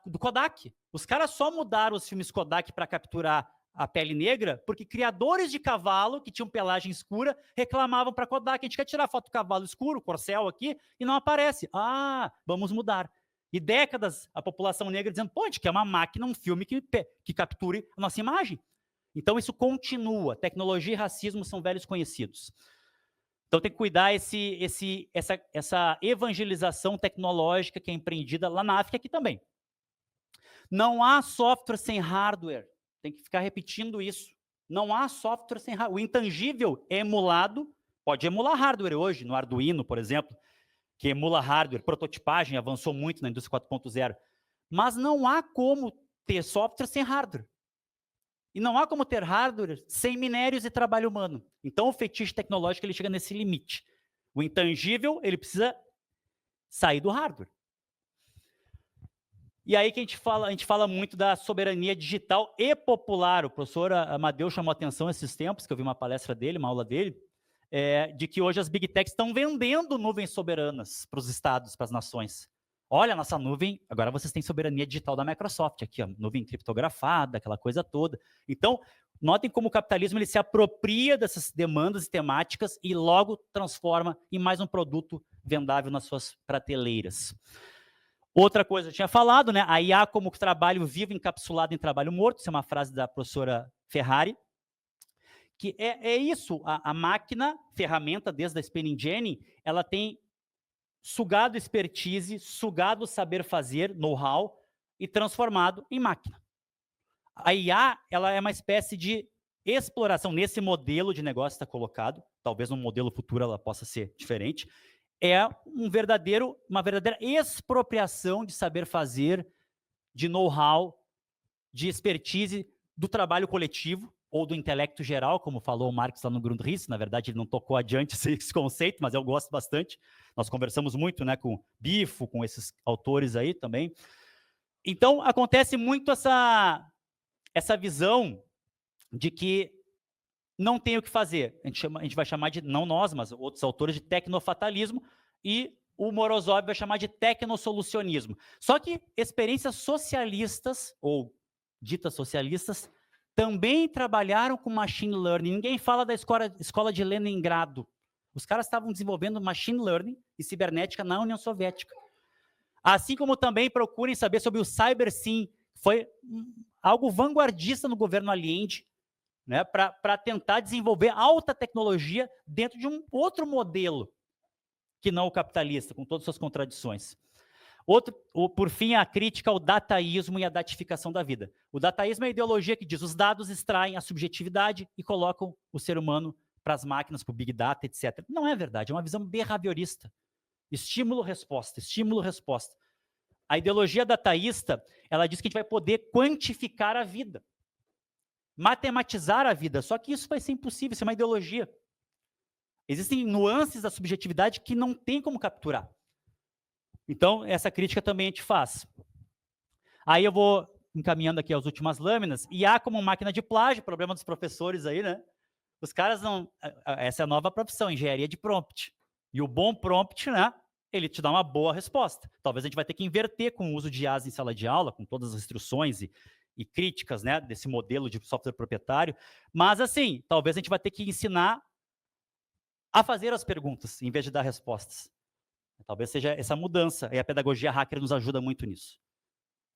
do Kodak. Os caras só mudaram os filmes Kodak para capturar a pele negra porque criadores de cavalo que tinham pelagem escura reclamavam para Kodak: a gente quer tirar foto do cavalo escuro, corcel aqui, e não aparece. Ah, vamos mudar. E décadas a população negra dizendo: pô, a gente quer uma máquina, um filme que capture a nossa imagem. Então isso continua. Tecnologia e racismo são velhos conhecidos. Então tem que cuidar essa evangelização tecnológica que é empreendida lá na África, aqui também. Não há software sem hardware. Tem que ficar repetindo isso. Não há software sem hardware. O intangível é emulado, pode emular hardware hoje, no Arduino, por exemplo, que emula hardware. Prototipagem avançou muito na indústria 4.0. Mas não há como ter software sem hardware. E não há como ter hardware sem minérios e trabalho humano. Então, o fetiche tecnológico ele chega nesse limite. O intangível, ele precisa sair do hardware. E aí que a gente fala muito da soberania digital e popular. O professor Amadeu chamou atenção esses tempos, que eu vi uma palestra dele, uma aula dele, de que hoje as Big Techs estão vendendo nuvens soberanas para os estados, para as nações. Olha, nossa nuvem, agora vocês têm soberania digital da Microsoft, aqui, ó, nuvem criptografada, aquela coisa toda. Então, notem como o capitalismo ele se apropria dessas demandas e temáticas e logo transforma em mais um produto vendável nas suas prateleiras. Outra coisa, eu tinha falado, né? A IA como trabalho vivo encapsulado em trabalho morto, isso é uma frase da professora Ferrari, que é isso, a máquina, ferramenta desde a Spin Engine, ela tem sugado expertise, sugado saber fazer, know-how, e transformado em máquina. A IA, ela é uma espécie de exploração, nesse modelo de negócio que está colocado, talvez no modelo futuro ela possa ser diferente, é uma verdadeira expropriação de saber fazer, de know-how, de expertise do trabalho coletivo, ou do intelecto geral, como falou o Marx lá no Grundrisse. Na verdade, ele não tocou adiante esse conceito, mas eu gosto bastante. Nós conversamos muito, né, com Bifo, com esses autores aí também. Então, acontece muito essa visão de que não tem o que fazer. A gente vai chamar de, não nós, mas outros autores, de tecnofatalismo, e o Morozov vai chamar de tecnosolucionismo. Só que experiências socialistas, ou ditas socialistas, também trabalharam com machine learning. Ninguém fala da escola de Leningrado. Os caras estavam desenvolvendo machine learning e cibernética na União Soviética. Assim como também procurem saber sobre o CyberSyn, foi algo vanguardista no governo Allende, né, para tentar desenvolver alta tecnologia dentro de um outro modelo, que não o capitalista, com todas as suas contradições. Por fim, a crítica ao dataísmo e à datificação da vida. O dataísmo é a ideologia que diz que os dados extraem a subjetividade e colocam o ser humano para as máquinas, para o Big Data, etc. Não é verdade, é uma visão behaviorista. Estímulo-resposta, estímulo-resposta. A ideologia dataísta, ela diz que a gente vai poder quantificar a vida, matematizar a vida, só que isso vai ser impossível, isso é uma ideologia. Existem nuances da subjetividade que não tem como capturar. Então, essa crítica também a gente faz. Aí eu vou encaminhando aqui as últimas lâminas. IA como máquina de plágio, problema dos professores aí, né? Os caras não... Essa é a nova profissão, engenharia de prompt. E o bom prompt, né? Ele te dá uma boa resposta. Talvez a gente vai ter que inverter com o uso de IAs em sala de aula, com todas as restrições e críticas, né? Desse modelo de software proprietário. Mas, assim, talvez a gente vai ter que ensinar a fazer as perguntas, em vez de dar respostas. Talvez seja essa mudança. E a pedagogia hacker nos ajuda muito nisso.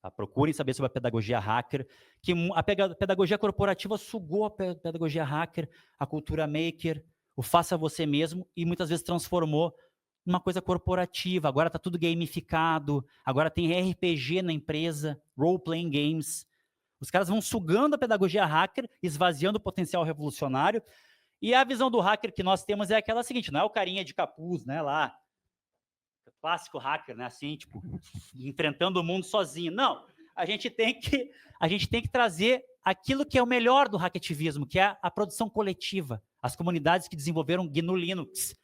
Tá? Procurem saber sobre a pedagogia hacker, que a pedagogia corporativa sugou a pedagogia hacker, a cultura maker, o faça você mesmo, e muitas vezes transformou numa coisa corporativa. Agora está tudo gamificado, agora tem RPG na empresa, role-playing games. Os caras vão sugando a pedagogia hacker, esvaziando o potencial revolucionário, e a visão do hacker que nós temos é aquela seguinte, não é o carinha de capuz, né, lá, clássico hacker, né, assim, tipo, enfrentando o mundo sozinho. Não, a gente tem que trazer aquilo que é o melhor do hackativismo, que é a produção coletiva, as comunidades que desenvolveram GNU Linux,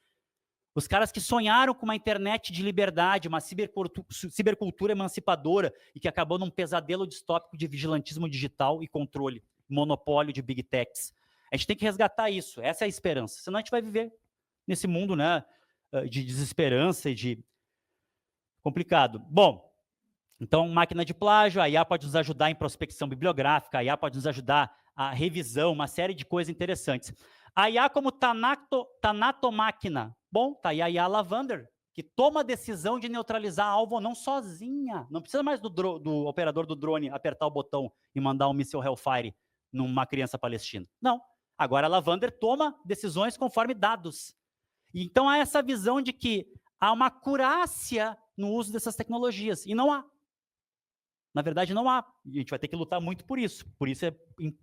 os caras que sonharam com uma internet de liberdade, uma cibercultura emancipadora e que acabou num pesadelo distópico de vigilantismo digital e controle, monopólio de big techs. A gente tem que resgatar isso, essa é a esperança, senão a gente vai viver nesse mundo, né, de desesperança e de complicado. Bom, então, máquina de plágio, a IA pode nos ajudar em prospecção bibliográfica, a IA pode nos ajudar a revisão, uma série de coisas interessantes. A IA como Tanato-máquina. Bom, tá aí a IA Lavender, que toma a decisão de neutralizar alvo ou não sozinha. Não precisa mais do operador do drone apertar o botão e mandar um míssil Hellfire numa criança palestina. Não. Agora a Lavender toma decisões conforme dados. Então há essa visão de que há uma acurácia no uso dessas tecnologias. E não há. Na verdade, não há. E a gente vai ter que lutar muito por isso. Por isso é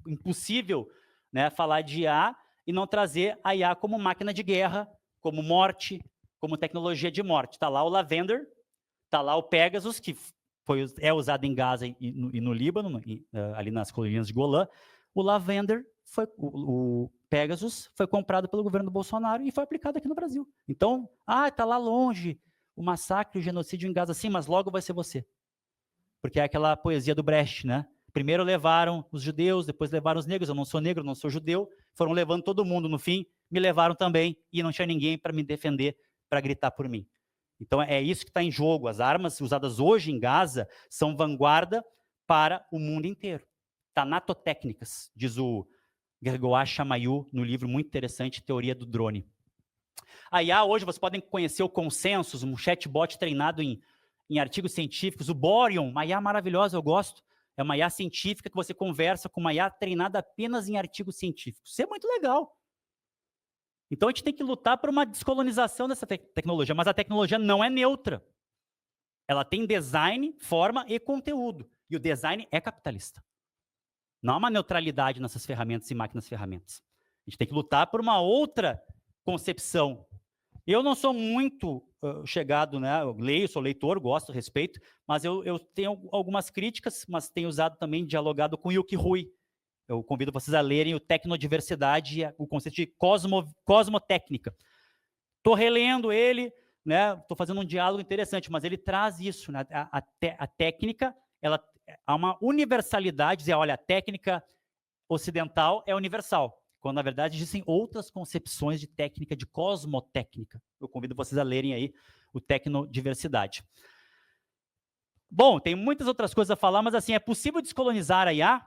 impossível, né, falar de IA e não trazer a IA como máquina de guerra, como morte, como tecnologia de morte. Está lá o Lavender, está lá o Pegasus, que é usado em Gaza e no Líbano, ali nas colinas de Golã. O Lavender, o Pegasus, foi comprado pelo governo do Bolsonaro e foi aplicado aqui no Brasil. Então, está lá longe o massacre, o genocídio em Gaza, sim, mas logo vai ser você. Porque é aquela poesia do Brecht, né? Primeiro levaram os judeus, depois levaram os negros. Eu não sou negro, não sou judeu. Foram levando todo mundo. No fim, me levaram também e não tinha ninguém para me defender, para gritar por mim. Então, é isso que está em jogo. As armas usadas hoje em Gaza são vanguarda para o mundo inteiro. Tanatotécnicas, diz o Gergoá Chamayu no livro muito interessante, Teoria do Drone. A IA, hoje, vocês podem conhecer o Consensus, um chatbot treinado em artigos científicos. O Boreon, uma IA maravilhosa, eu gosto. É uma IA científica que você conversa com uma IA treinada apenas em artigos científicos. Isso é muito legal. Então, a gente tem que lutar por uma descolonização dessa tecnologia, mas a tecnologia não é neutra. Ela tem design, forma e conteúdo. E o design é capitalista. Não há uma neutralidade nessas ferramentas e máquinas-ferramentas. A gente tem que lutar por uma outra concepção. Eu não sou muito chegado, né? Eu leio, sou leitor, gosto, respeito, mas eu tenho algumas críticas, mas tenho usado também, dialogado com Yuki Rui. Eu convido vocês a lerem o Tecnodiversidade e o conceito de cosmotécnica. Estou relendo ele, né? Estou fazendo um diálogo interessante, mas ele traz isso, né? A técnica, ela há uma universalidade, dizer, olha, a técnica ocidental é universal, quando na verdade existem outras concepções de técnica, de cosmotécnica. Eu convido vocês a lerem aí o Tecnodiversidade. Bom, tem muitas outras coisas a falar, mas assim, é possível descolonizar a IA?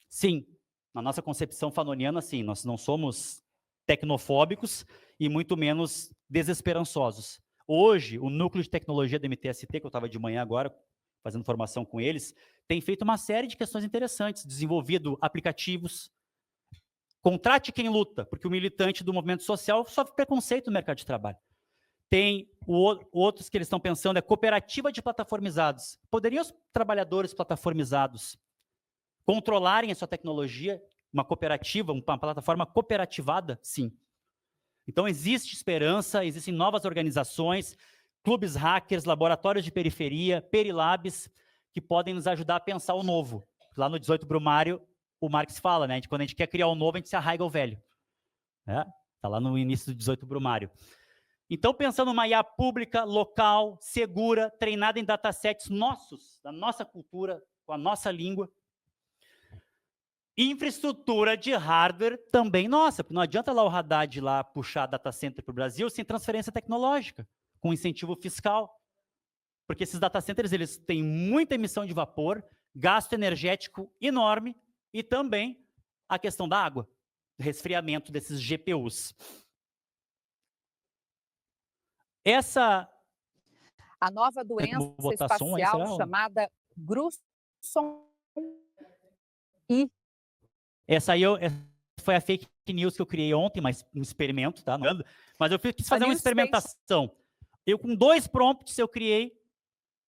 Sim. Na nossa concepção fanoniana, sim. Nós não somos tecnofóbicos e muito menos desesperançosos. Hoje, o núcleo de tecnologia do MTST, que eu estava de manhã agora, fazendo formação com eles, tem feito uma série de questões interessantes, desenvolvido aplicativos. Contrate quem luta, porque o militante do movimento social sofre preconceito no mercado de trabalho. Tem outros que eles estão pensando, é cooperativa de plataformizados. Poderiam os trabalhadores plataformizados controlarem a sua tecnologia, uma cooperativa, uma plataforma cooperativada? Sim. Então existe esperança, existem novas organizações, clubes hackers, laboratórios de periferia, perilabs, que podem nos ajudar a pensar o novo. Lá no 18 Brumário, o Marx fala, né? Quando a gente quer criar o novo, a gente se arraiga ao velho. Está lá no início do 18 Brumário. Então, pensando numa IA pública, local, segura, treinada em datasets nossos, da nossa cultura, com a nossa língua. Infraestrutura de hardware também nossa, porque não adianta lá o Haddad lá puxar data center para o Brasil sem transferência tecnológica, com incentivo fiscal. Porque esses data centers, eles têm muita emissão de vapor, gasto energético enorme e também a questão da água, resfriamento desses GPUs. A nova doença espacial chamada Grusson-I. Essa aí foi a fake news que eu criei ontem, mas um experimento, tá? Mas eu quis fazer uma experimentação. Eu, com 2 prompts, eu criei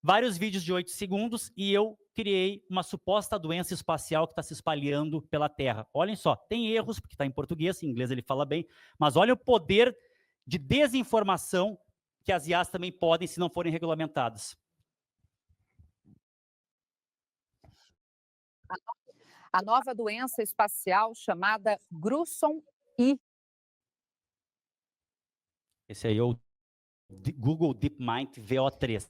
vários vídeos de 8 segundos e eu criei uma suposta doença espacial que está se espalhando pela Terra. Olhem só, tem erros, porque está em português, em inglês ele fala bem, mas olha o poder de desinformação que as IAs também podem se não forem regulamentadas. A nova doença espacial chamada Grusson-I. Esse aí é o Google DeepMind VO3.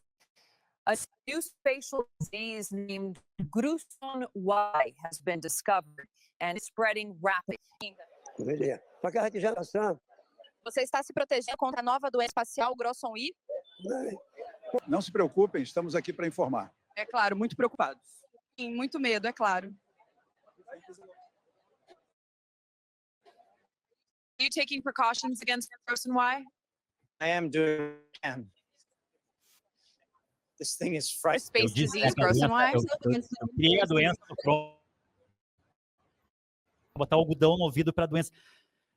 A new spatial disease named Grusson-Y has been discovered and is spreading rapidly. Para cada geração. Você está se protegendo contra a nova doença espacial Grusson-Y? Não se preocupem, estamos aqui para informar. É claro, muito preocupados. Sim, muito medo, é claro. Are you taking precautions against Grusson-Y? I am doing. This thing is frightening. Space disease, Grusson-Y? Eu criei a doença no Chrome. Vou botar algodão no ouvido para a doença.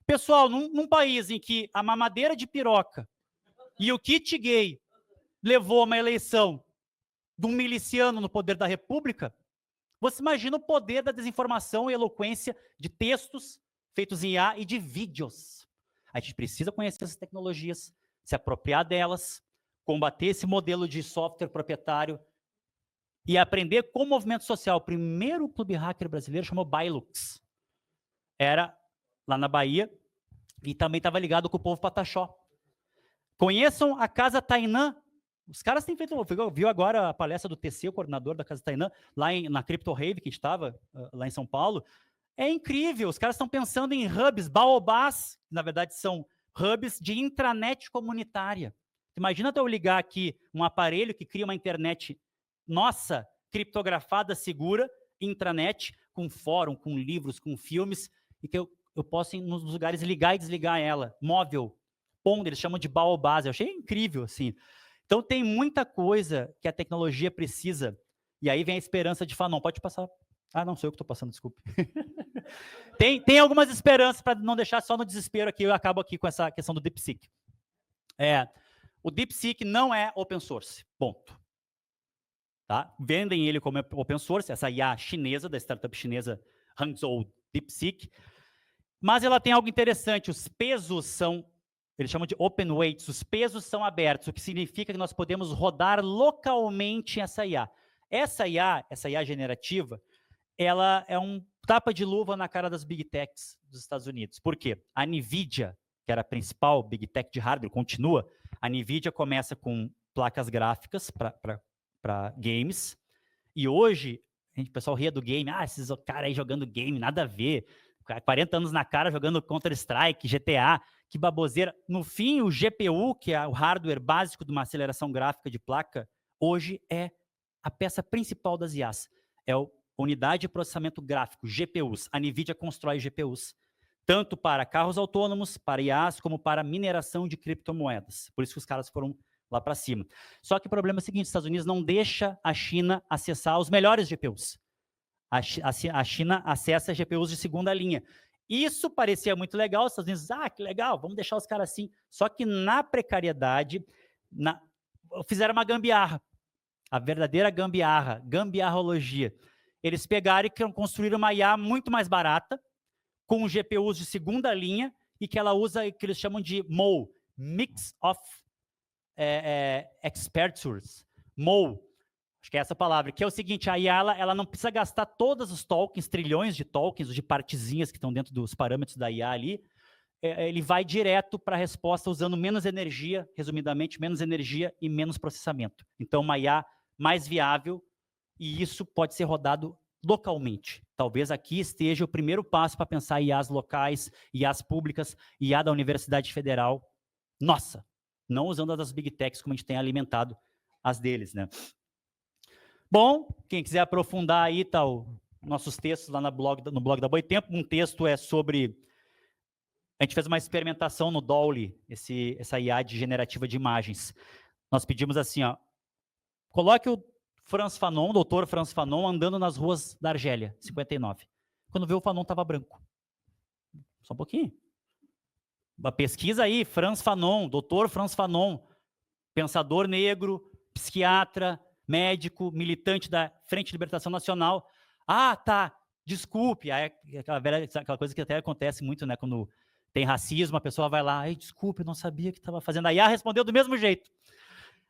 Pessoal, num país em que a mamadeira de piroca e o kit gay levou a uma eleição de um miliciano no poder da República, você imagina o poder da desinformação e eloquência de textos feitos em IA e de vídeos. A gente precisa conhecer essas tecnologias, se apropriar delas, combater esse modelo de software proprietário e aprender com o movimento social. O primeiro clube hacker brasileiro chamou Bailux. Era lá na Bahia e também estava ligado com o povo Pataxó. Conheçam a Casa Tainã. Os caras têm feito... Viu agora a palestra do TC, o coordenador da Casa Tainã, lá na Crypto Rave, que a gente estava lá em São Paulo. É incrível, os caras estão pensando em hubs, baobás, que na verdade são hubs de intranet comunitária. Imagina eu ligar aqui um aparelho que cria uma internet nossa, criptografada, segura, intranet, com fórum, com livros, com filmes, e que eu posso, nos lugares, ligar e desligar ela, móvel, Pond, eles chamam de baobás. Eu achei incrível, assim. Então, tem muita coisa que a tecnologia precisa, e aí vem a esperança de Fanon. Pode passar. Ah, não, sou eu que estou passando, desculpe. tem algumas esperanças para não deixar só no desespero aqui, eu acabo aqui com essa questão do DeepSeek. O DeepSeek não é open source, ponto. Tá? Vendem ele como open source, essa IA chinesa, da startup chinesa Hangzhou DeepSeek, mas ela tem algo interessante, os pesos são, eles chamam de open weights, os pesos são abertos, o que significa que nós podemos rodar localmente essa IA. Essa IA generativa, ela é um tapa de luva na cara das Big Techs dos Estados Unidos. Por quê? A NVIDIA, que era a principal Big Tech de hardware, continua. A NVIDIA começa com placas gráficas para games, e hoje, o pessoal ria do game, esses caras aí jogando game, nada a ver, 40 anos na cara jogando Counter-Strike, GTA, que baboseira. No fim, o GPU, que é o hardware básico de uma aceleração gráfica de placa, hoje é a peça principal das IAs. É a unidade de processamento gráfico, GPUs. A NVIDIA constrói GPUs, tanto para carros autônomos, para IAs, como para mineração de criptomoedas. Por isso que os caras foram lá para cima. Só que o problema é o seguinte, os Estados Unidos não deixa a China acessar os melhores GPUs. A China acessa GPUs de segunda linha. Isso parecia muito legal, os Estados Unidos, que legal, vamos deixar os caras assim. Só que na precariedade, fizeram uma gambiarra. A verdadeira gambiarrologia. Eles pegaram e construíram uma IA muito mais barata, com GPUs de segunda linha, e que ela usa o que eles chamam de MOE, Mix of expertures, MOE, acho que é essa a palavra, que é o seguinte, a IA ela não precisa gastar todos os tokens, trilhões de tokens, ou de partezinhas que estão dentro dos parâmetros da IA ali, ele vai direto para a resposta usando menos energia, resumidamente, menos energia e menos processamento. Então, uma IA mais viável, e isso pode ser rodado localmente. Talvez aqui esteja o primeiro passo para pensar em IAs locais, IAs públicas, IA da Universidade Federal. Nossa, não usando as das Big Techs como a gente tem alimentado as deles, né? Bom, quem quiser aprofundar aí, tá nossos textos lá no blog da Boitempo. Um texto é sobre... A gente fez uma experimentação no Dolly, essa IA generativa de imagens. Nós pedimos assim, ó, coloque o Frantz Fanon, doutor Frantz Fanon, andando nas ruas da Argélia, 59. Quando viu, o Fanon estava branco. Só um pouquinho. Uma pesquisa aí, Frantz Fanon, doutor Frantz Fanon, pensador negro, psiquiatra, médico, militante da Frente de Libertação Nacional. Ah, tá, desculpe. Aí, aquela coisa que até acontece muito, né, quando tem racismo, a pessoa vai lá, ai, desculpe, eu não sabia que estava fazendo. Aí a respondeu do mesmo jeito.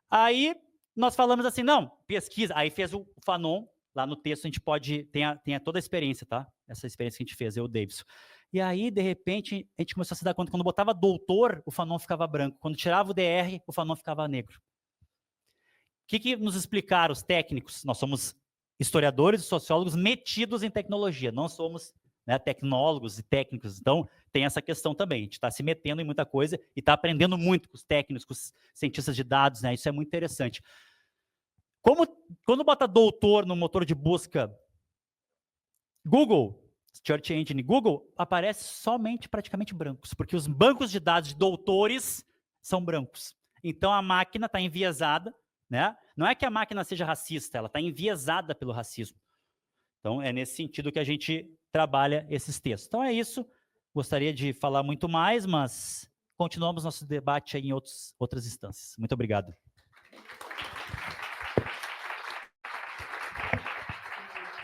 Aí nós falamos assim, não, pesquisa. Aí fez o Fanon, lá no texto a gente pode, tem toda a experiência, tá? Essa experiência que a gente fez, eu e o Davidson. E aí, de repente, a gente começou a se dar conta, quando botava doutor, o Fanon ficava branco. Quando tirava o DR, o Fanon ficava negro. O que nos explicaram os técnicos? Nós somos historiadores e sociólogos metidos em tecnologia, não somos, né, tecnólogos e técnicos. Então, tem essa questão também. A gente está se metendo em muita coisa e está aprendendo muito com os técnicos, com os cientistas de dados, né? Isso é muito interessante. Quando bota doutor no motor de busca Google, Search Engine Google, aparece somente praticamente brancos, porque os bancos de dados de doutores são brancos. Então, a máquina está enviesada, né? Não é que a máquina seja racista, ela está enviesada pelo racismo. Então, é nesse sentido que a gente trabalha esses textos. Então, é isso. Gostaria de falar muito mais, mas continuamos nosso debate aí em outras instâncias. Muito obrigado.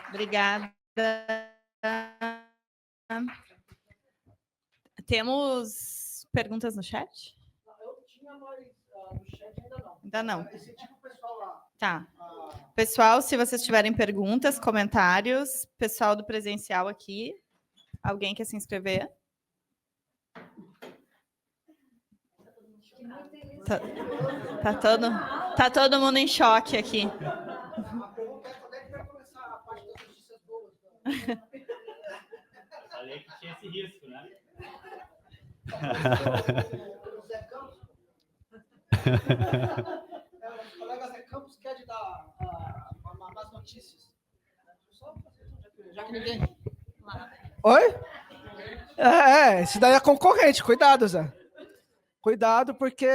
Obrigada. Temos perguntas no chat? Eu tinha, mas no chat ainda não. Ainda não. Esse tipo de pessoal lá. Tá. Pessoal, se vocês tiverem perguntas, comentários, pessoal do presencial aqui, alguém quer se inscrever? Tá todo mundo em choque aqui. A pergunta é quando é que vai começar a parte das notícias boas? Eu falei que tinha esse risco, né? O Zé Campos. O colega Zé Campos quer te dar umas notícias. Já que ninguém... Oi? Esse daí é concorrente. Cuidado, Zé. Cuidado, porque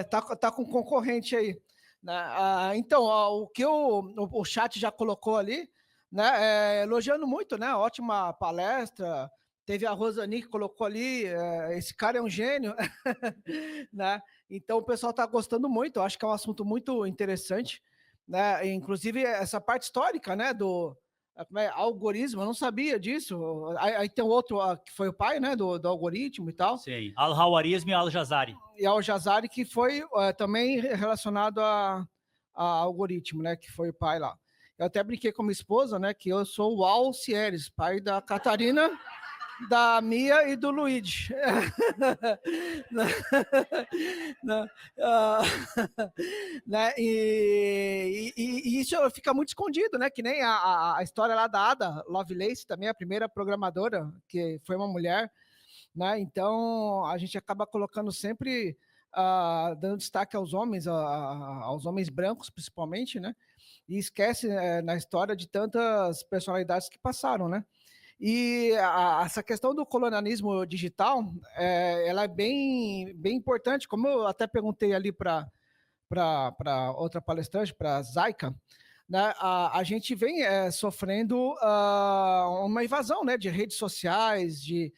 tá com concorrente aí. Né? Então, o que o chat já colocou ali, né? Elogiando muito, né? Ótima palestra. Teve a Rosani que colocou ali, esse cara é um gênio. Né? Então, o pessoal está gostando muito. Eu acho que é um assunto muito interessante. Né? Inclusive, essa parte histórica, né? Do algoritmo, eu não sabia disso. Aí tem outro que foi o pai, né, do algoritmo e tal. Sim, Al-Hawarizmi e Al-Jazari. E Al-Jazari, que foi também relacionado a algoritmo, né, que foi o pai lá. Eu até brinquei com minha esposa, né, que eu sou o Al Cieres, pai da Catarina, da Mia e do Luigi. Né? E isso fica muito escondido, né? Que nem a história lá da Ada Lovelace, também a primeira programadora, que foi uma mulher, né? Então a gente acaba colocando sempre dando destaque aos homens brancos, principalmente, né? E esquece na história de tantas personalidades que passaram, né? E essa questão do colonialismo digital, ela é bem importante, como eu até perguntei ali para outra palestrante, para a Zaika, né? A gente vem sofrendo uma invasão, né, de redes sociais, de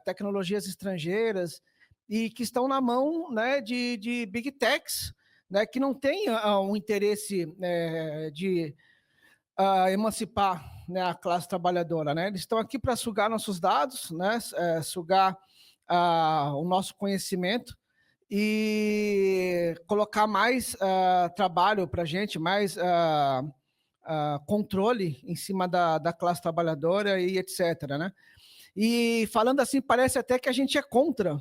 tecnologias estrangeiras, e que estão na mão, né, de big techs, né, que não têm um interesse de emancipar, né, a classe trabalhadora, né? Eles estão aqui para sugar nossos dados, né? Sugar o nosso conhecimento e colocar mais trabalho para a gente, mais controle em cima da classe trabalhadora e etc., né? E falando assim, parece até que a gente é contra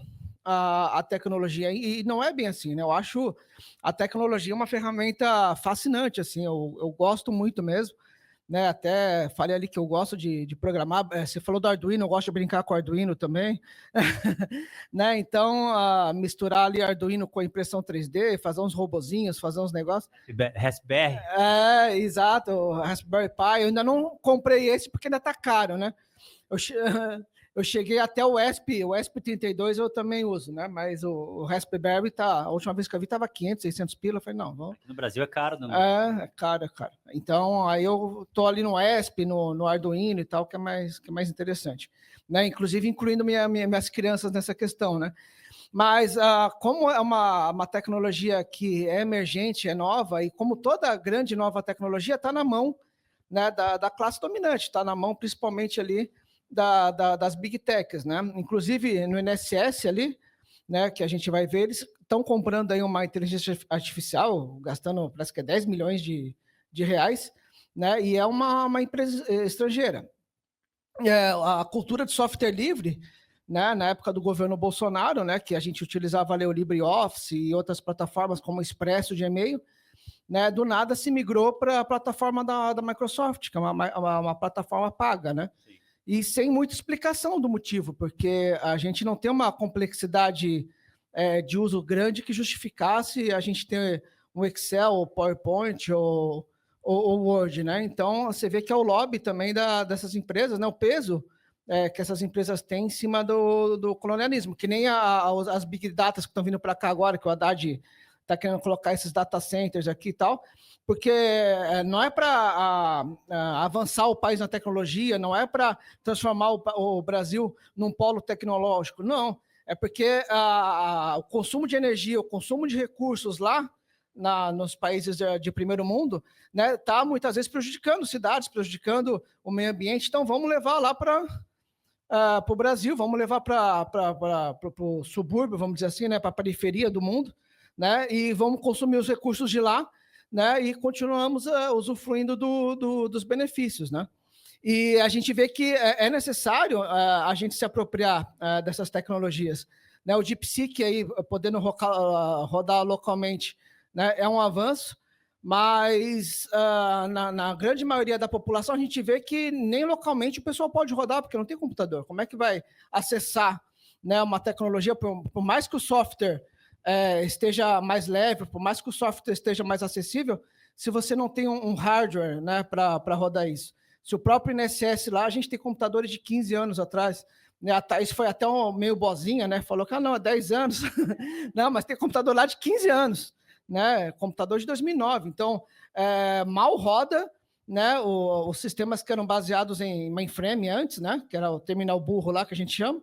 a tecnologia, e não é bem assim, né? Eu acho a tecnologia uma ferramenta fascinante, assim, eu gosto muito mesmo, né? Até falei ali que eu gosto de programar, você falou do Arduino, eu gosto de brincar com o Arduino também, né? Então, misturar ali Arduino com impressão 3D, fazer uns robozinhos, fazer uns negócios. Raspberry. Exato, o Raspberry Pi, eu ainda não comprei esse porque ainda tá caro, né? Eu cheguei até o ESP32 eu também uso, né? Mas o Raspberry a última vez que eu vi estava 500, 600 pila, eu falei, não, vamos. Aqui no Brasil é caro, né? É caro, é caro. Então, aí eu tô ali no ESP, no Arduino e tal, que é mais interessante, né? Inclusive incluindo minhas crianças nessa questão, né? Mas como é uma tecnologia que é emergente, é nova, e como toda grande nova tecnologia está na mão, né, da classe dominante, está na mão principalmente ali das big techs, né? Inclusive no INSS ali, né, que a gente vai ver, eles estão comprando aí uma inteligência artificial, gastando, parece que é 10 milhões de reais, né? E é uma empresa estrangeira. A cultura de software livre, né, na época do governo Bolsonaro, né, que a gente utilizava ali o LibreOffice e outras plataformas como o Expresso de e-mail, né, do nada se migrou para a plataforma da Microsoft, que é uma plataforma paga, né? Sim. E sem muita explicação do motivo, porque a gente não tem uma complexidade de uso grande que justificasse a gente ter um Excel, ou PowerPoint ou Word, né? Então, você vê que é o lobby também dessas empresas, né? O peso que essas empresas têm em cima do colonialismo, que nem as big data que estão vindo para cá agora, que o Haddad está querendo colocar esses data centers aqui e tal, porque não é para avançar o país na tecnologia, não é para transformar o Brasil num polo tecnológico, não. É porque o consumo de energia, o consumo de recursos lá nos países de primeiro mundo, né, está muitas vezes prejudicando cidades, prejudicando o meio ambiente. Então, vamos levar lá para o Brasil, vamos levar para o subúrbio, vamos dizer assim, né, para a periferia do mundo, né, e vamos consumir os recursos de lá, né, e continuamos usufruindo dos benefícios, né. E a gente vê que é necessário a gente se apropriar dessas tecnologias, né. O DeepSeek aí podendo rodar localmente, né, é um avanço, mas na grande maioria da população a gente vê que nem localmente o pessoal pode rodar, porque não tem computador. Como é que vai acessar, né, uma tecnologia, por mais que o software esteja mais leve, por mais que o software esteja mais acessível, se você não tem um hardware, né, para rodar isso? Se o próprio INSS lá, a gente tem computadores de 15 anos atrás, né, a Thaís foi até meio bozinha, né, falou que não, é 10 anos. Não, mas tem computador lá de 15 anos. Né, computador de 2009, então mal roda, né, os sistemas que eram baseados em mainframe antes, né, que era o terminal burro lá que a gente chama,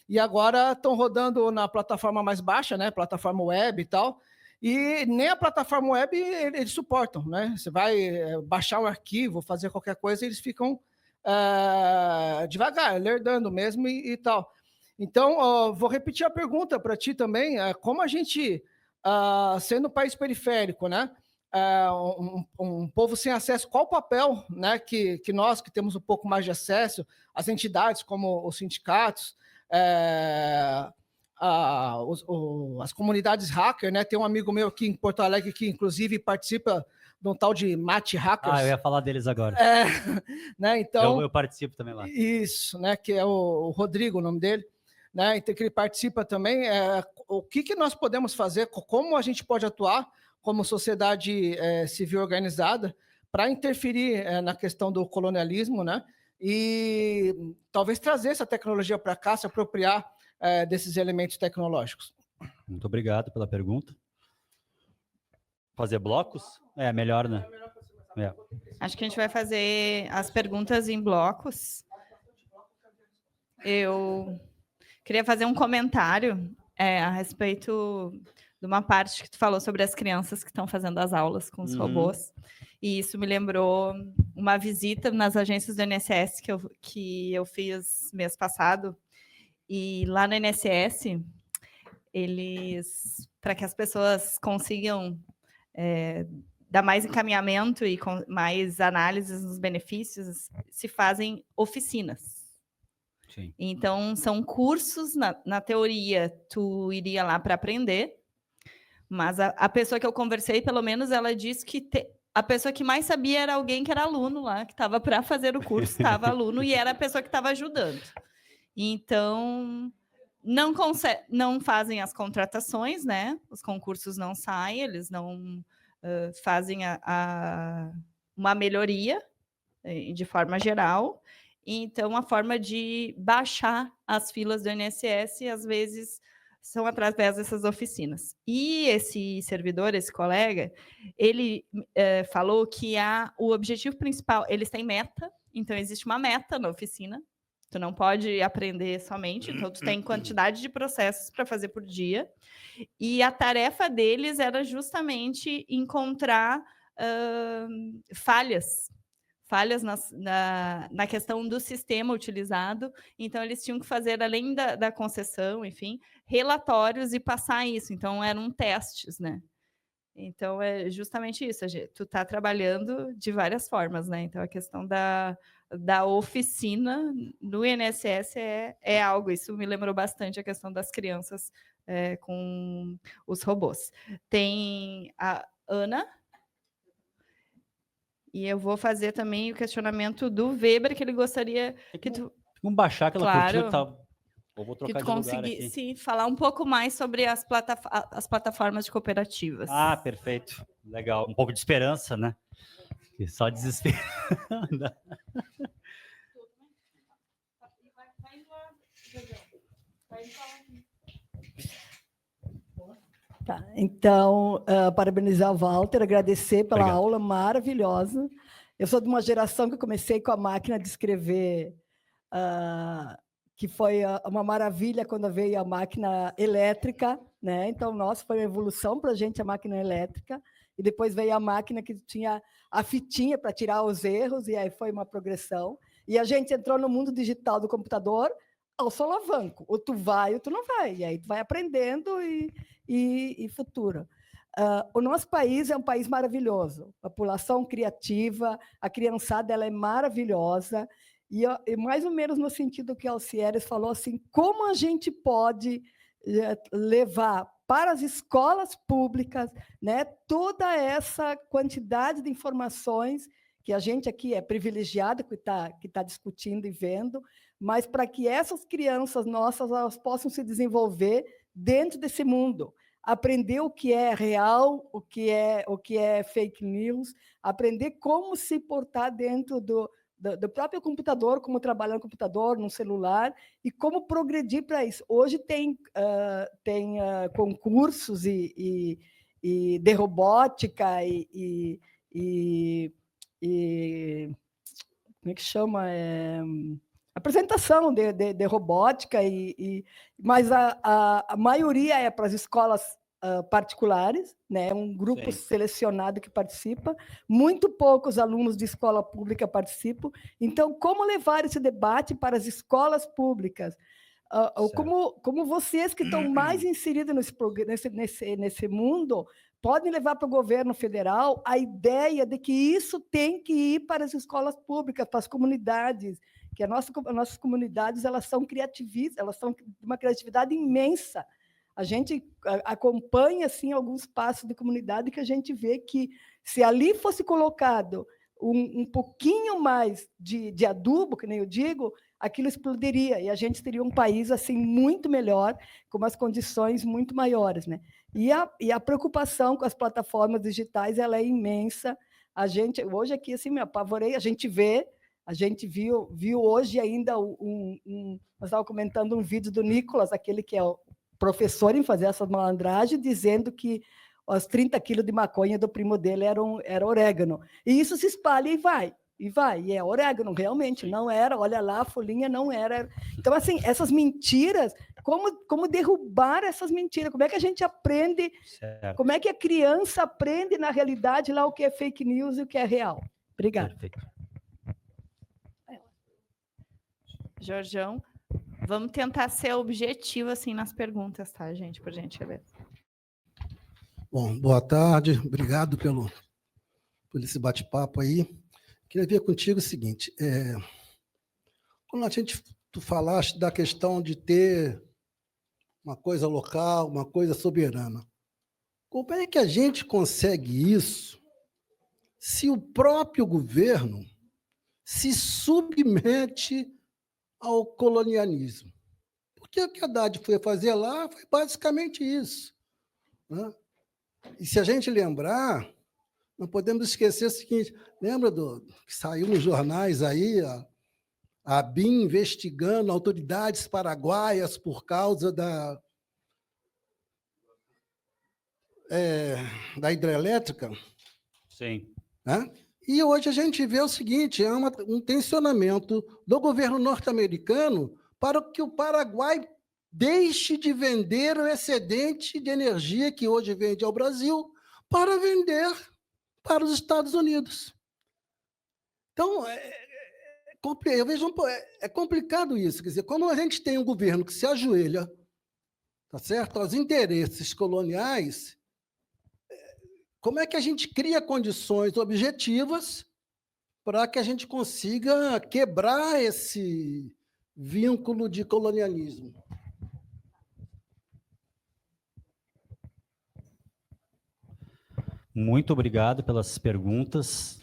e agora estão rodando na plataforma mais baixa, né, plataforma web e tal, e nem a plataforma web eles suportam, né, você vai baixar um arquivo, fazer qualquer coisa, eles ficam devagar, lerdando mesmo e tal. Então, vou repetir a pergunta para ti também, como a gente... sendo um país periférico, né, um povo sem acesso, qual o papel, né, que nós que temos um pouco mais de acesso, as entidades como os sindicatos, as comunidades hacker, né, tem um amigo meu aqui em Porto Alegre que inclusive participa de um tal de Mate Hackers. Eu ia falar deles agora. Né, então, eu participo também lá. Isso, né, que é o Rodrigo, o nome dele. Né, então, que ele participa também, o que nós podemos fazer, como a gente pode atuar como sociedade civil organizada para interferir na questão do colonialismo, né, e talvez trazer essa tecnologia para cá, se apropriar desses elementos tecnológicos. Muito obrigado pela pergunta. Fazer blocos? Melhor, né? Acho que a gente vai fazer as perguntas em blocos. Eu queria fazer um comentário a respeito de uma parte que tu falou sobre as crianças que estão fazendo as aulas com os robôs. E isso me lembrou uma visita nas agências do INSS que eu fiz mês passado. E lá no INSS, para que as pessoas consigam dar mais encaminhamento e mais análises nos benefícios, se fazem oficinas. Sim. Então, são cursos, na teoria, tu iria lá para aprender, mas a pessoa que eu conversei, pelo menos, ela disse que a pessoa que mais sabia era alguém que era aluno lá, que estava para fazer o curso, estava aluno, e era a pessoa que estava ajudando. Então, não fazem as contratações, né? Os concursos não saem, eles não fazem uma melhoria de forma geral. Então, a forma de baixar as filas do INSS, às vezes, são através dessas oficinas. E esse servidor, esse colega, ele falou que o objetivo principal, eles têm meta, então existe uma meta na oficina, tu não pode aprender somente, então tu tem quantidade de processos para fazer por dia, e a tarefa deles era justamente encontrar falhas na questão do sistema utilizado. Então, eles tinham que fazer, além da concessão, enfim, relatórios e passar isso. Então, eram testes, né? Então, é justamente isso. Tu está trabalhando de várias formas, né? Então, a questão da oficina no INSS é algo. Isso me lembrou bastante a questão das crianças com os robôs. Tem a Ana. E eu vou fazer também o questionamento do Weber, que ele gostaria que tu... Vamos baixar aquela cortina, tá? Eu vou trocar que tu de lugar aqui. conseguisse falar um pouco mais sobre as plataformas de cooperativas. Ah, perfeito. Legal. Um pouco de esperança, né? E só desespero. Tá, então, parabenizar o Walter, agradecer pela aula maravilhosa. Eu sou de uma geração que comecei com a máquina de escrever, que foi uma maravilha quando veio a máquina elétrica, né? Então, nossa, foi uma evolução para a gente a máquina elétrica, e depois veio a máquina que tinha a fitinha para tirar os erros, e aí foi uma progressão. E a gente entrou no mundo digital do computador ao solavanco, ou tu vai ou tu não vai, e aí tu vai aprendendo e futuro. O nosso país é um país maravilhoso, população criativa, a criançada ela é maravilhosa, e mais ou menos no sentido que a Alcieres falou, assim, como a gente pode levar para as escolas públicas, né, toda essa quantidade de informações que a gente aqui é privilegiado que tá discutindo e vendo, mas para que essas crianças nossas elas possam se desenvolver dentro desse mundo, aprender o que é real, o que é fake news, aprender como se portar dentro do próprio computador, como trabalhar no computador, no celular, e como progredir para isso. Hoje tem concursos de robótica e como é que chama? Apresentação de robótica, mas a maioria é para as escolas particulares, né? Um grupo selecionado que participa, muito poucos alunos de escola pública participam. Então, como levar esse debate para as escolas públicas? Como vocês que estão mais inseridos nesse mundo podem levar para o governo federal a ideia de que isso tem que ir para as escolas públicas, para as comunidades, que as nossas comunidades elas são criativistas, elas são de uma criatividade imensa. A gente acompanha assim alguns passos de comunidade que a gente vê que se ali fosse colocado um pouquinho mais de adubo, que nem eu digo, aquilo explodiria e a gente teria um país assim muito melhor, com umas condições muito maiores, né? E a preocupação com as plataformas digitais ela é imensa. A gente hoje aqui assim me apavorei. A gente viu hoje ainda nós estávamos comentando um vídeo do Nicolas, aquele que é o professor em fazer essa malandragem, dizendo que os 30 quilos de maconha do primo dele era orégano. E isso se espalha e vai. E é orégano, realmente, não era. Olha lá, a folhinha não era. Então, assim, essas mentiras, como derrubar essas mentiras? Como é que a gente aprende? Certo. Como é que a criança aprende, na realidade, lá o que é fake news e o que é real? Obrigada. Perfeito. Jorjão. Vamos tentar ser objetivo assim nas perguntas, tá, gente? Por gentileza. Bom, boa tarde, obrigado por esse bate-papo aí. Queria ver contigo o seguinte, quando tu falaste da questão de ter uma coisa local, uma coisa soberana, como é que a gente consegue isso se o próprio governo se submete ao colonialismo? Porque o que a Haddad foi fazer lá foi basicamente isso, né? E se a gente lembrar, não podemos esquecer o seguinte, lembra que saiu nos jornais aí, a ABIN investigando autoridades paraguaias por causa da hidrelétrica? Sim. Né? E hoje a gente vê o seguinte, um tensionamento do governo norte-americano para que o Paraguai deixe de vender o excedente de energia que hoje vende ao Brasil para vender para os Estados Unidos. Então, eu vejo é complicado isso. Quer dizer, quando a gente tem um governo que se ajoelha, tá certo, aos interesses coloniais, como é que a gente cria condições objetivas para que a gente consiga quebrar esse vínculo de colonialismo? Muito obrigado pelas perguntas.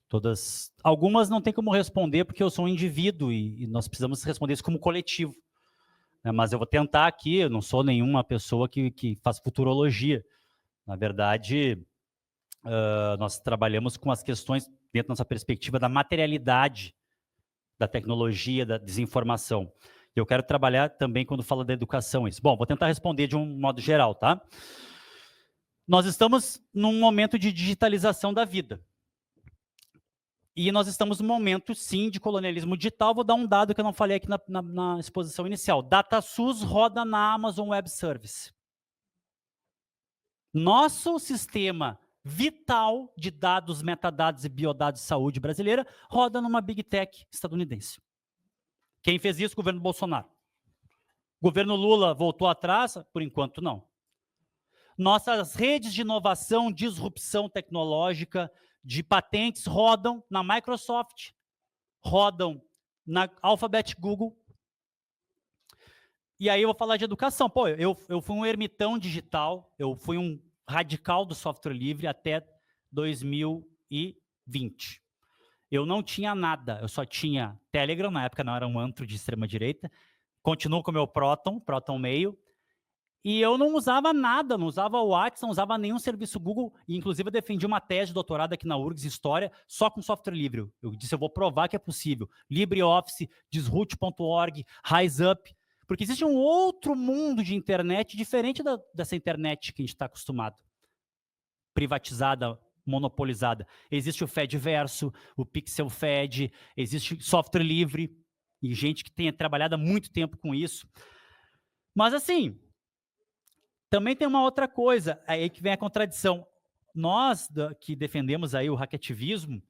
Todas, algumas não tem como responder porque eu sou um indivíduo e nós precisamos responder isso como coletivo. Mas eu vou tentar aqui, eu não sou nenhuma pessoa que faz futurologia. Na verdade, nós trabalhamos com as questões dentro da nossa perspectiva da materialidade da tecnologia, da desinformação. Eu quero trabalhar também quando falo da educação isso. Bom, vou tentar responder de um modo geral, tá? Nós estamos num momento de digitalização da vida. E nós estamos num momento, sim, de colonialismo digital. Vou dar um dado que eu não falei aqui na exposição inicial. DataSUS roda na Amazon Web Service. Nosso sistema vital de dados, metadados e biodados de saúde brasileira roda numa Big Tech estadunidense. Quem fez isso? O governo Bolsonaro. O governo Lula voltou atrás? Por enquanto, não. Nossas redes de inovação, disrupção tecnológica, de patentes rodam na Microsoft, rodam na Alphabet, Google. E aí eu vou falar de educação. Pô, eu fui um ermitão digital, eu fui um radical do software livre até 2020. Eu não tinha nada, eu só tinha Telegram, na época não era um antro de extrema-direita, continuo com o meu Proton Mail, e eu não usava nada, não usava o WhatsApp, não usava nenhum serviço Google, e inclusive eu defendi uma tese de doutorado aqui na URGS História, só com software livre. Eu disse, eu vou provar que é possível. LibreOffice, Disroot.org, RiseUp, porque existe um outro mundo de internet diferente dessa internet que a gente está acostumado. Privatizada, monopolizada. Existe o Fedverso, o PixelFed, existe software livre, e gente que tenha trabalhado há muito tempo com isso. Mas assim, também tem uma outra coisa, aí que vem a contradição. Nós que defendemos aí o hackativismo,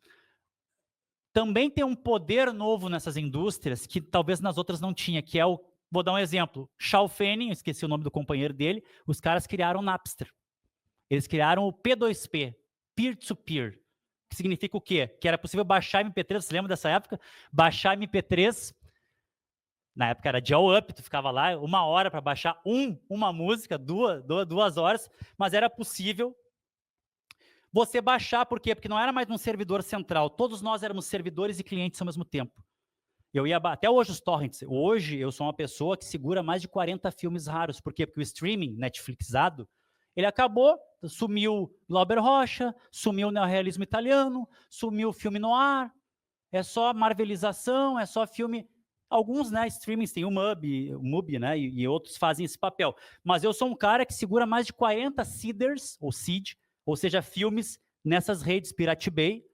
também tem um poder novo nessas indústrias que talvez nas outras não tinha, que é o, vou dar um exemplo, Shao Fanning, esqueci o nome do companheiro dele, os caras criaram o Napster. Eles criaram o P2P, Peer-to-Peer, que significa o quê? Que era possível baixar MP3, você lembra dessa época? Baixar MP3, na época era dial-up, tu ficava lá 1 hora para baixar uma música, 2 horas, mas era possível você baixar, por quê? Porque não era mais um servidor central, todos nós éramos servidores e clientes ao mesmo tempo. Eu ia até hoje os torrents, hoje eu sou uma pessoa que segura mais de 40 filmes raros, por quê? Porque o streaming Netflixado, ele acabou, sumiu Glauber Rocha, sumiu o neorrealismo italiano, sumiu o filme noir, é só marvelização, é só filme... Alguns, né, streamings tem o MUBI, né, e outros fazem esse papel. Mas eu sou um cara que segura mais de 40 seeders, ou seed, ou seja, filmes nessas redes Pirate Bay.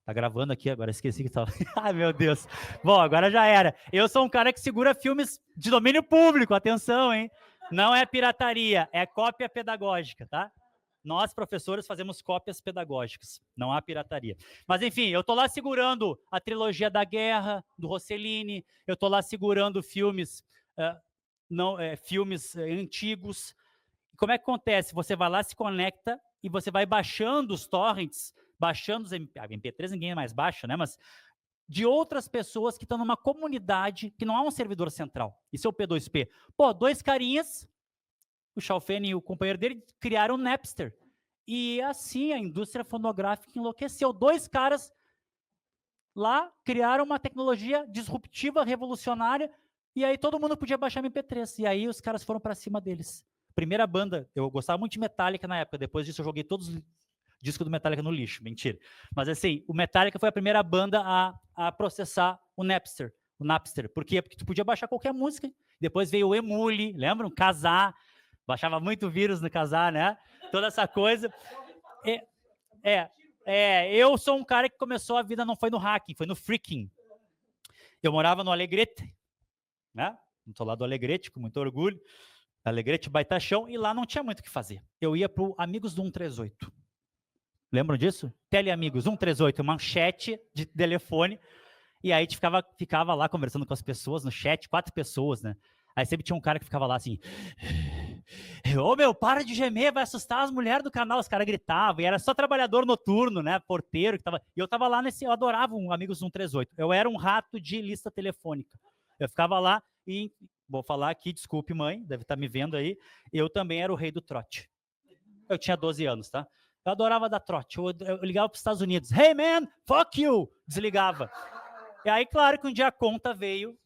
Tá gravando aqui, agora esqueci que tava... Ai, meu Deus. Bom, agora já era. Eu sou um cara que segura filmes de domínio público, atenção, hein? Não é pirataria, é cópia pedagógica, tá? Nós, professores, fazemos cópias pedagógicas, não há pirataria. Mas, enfim, eu estou lá segurando a trilogia da Guerra, do Rossellini, eu estou lá segurando filmes filmes antigos. Como é que acontece? Você vai lá, se conecta e você vai baixando os torrents, baixando os MP3, ninguém mais baixa, né? Mas de outras pessoas que estão numa comunidade que não há um servidor central. Isso é o P2P. Pô, 2 carinhas, o Chalfen e o companheiro dele, criaram o Napster. E assim a indústria fonográfica enlouqueceu. 2 caras lá criaram uma tecnologia disruptiva, revolucionária, e aí todo mundo podia baixar MP3. E aí os caras foram para cima deles. Primeira banda, eu gostava muito de Metallica na época, depois disso eu joguei todos os discos do Metallica no lixo, mentira. Mas assim, o Metallica foi a primeira banda a processar o Napster. Por quê? Porque tu podia baixar qualquer música. Depois veio o Emule, lembram? Kazaa, baixava muito vírus no Kazaa, né? Toda essa coisa. Eu sou um cara que começou a vida, não foi no hacking, foi no freaking. Eu morava no Alegrete, né? Estou lá do Alegrete, com muito orgulho. Alegrete, Baitachão, e lá não tinha muito o que fazer. Eu ia para o Amigos do 138. Lembram disso? Teleamigos 138, uma chat de telefone, e aí a gente ficava lá conversando com as pessoas no chat, 4 pessoas, né? Aí sempre tinha um cara que ficava lá assim, ô meu, para de gemer, vai assustar as mulheres do canal. Os caras gritavam, e era só trabalhador noturno, né? Porteiro que tava. E eu tava lá eu adorava um Amigos 138. Eu era um rato de lista telefônica. Eu ficava lá e, vou falar aqui, desculpe mãe, deve estar me vendo aí, eu também era o rei do trote. Eu tinha 12 anos, tá? Eu adorava dar trote. Eu ligava para os Estados Unidos. Hey, man, fuck you! Desligava. E aí, claro que um dia a conta veio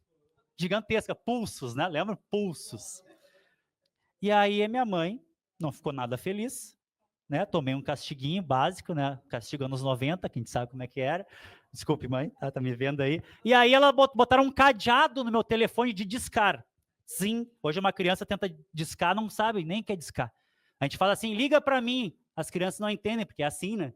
gigantesca. Pulsos, né? Lembra? Pulsos. E aí a minha mãe não ficou nada feliz, né? Tomei um castiguinho básico, né? Castigo anos 90, que a gente sabe como é que era. Desculpe, mãe, tá me vendo aí. E aí ela botaram um cadeado no meu telefone de discar. Sim, hoje uma criança tenta discar, não sabe nem o que é discar. A gente fala assim, liga para mim. As crianças não entendem, porque é assim, né?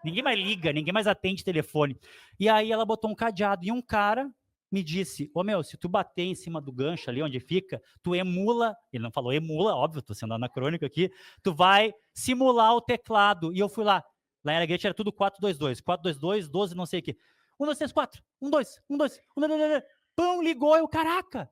Ninguém mais liga, ninguém mais atende telefone. E aí ela botou um cadeado, e um cara me disse, se tu bater em cima do gancho ali onde fica, tu emula, ele não falou emula, óbvio, tô sendo anacrônico aqui, tu vai simular o teclado. E eu fui lá em Alegrete era tudo 422, 422, 12, não sei o quê. 1, 2, 3, 4, 1, 2, 1, 2, 1, 2, 2, 2, pum, ligou, caraca!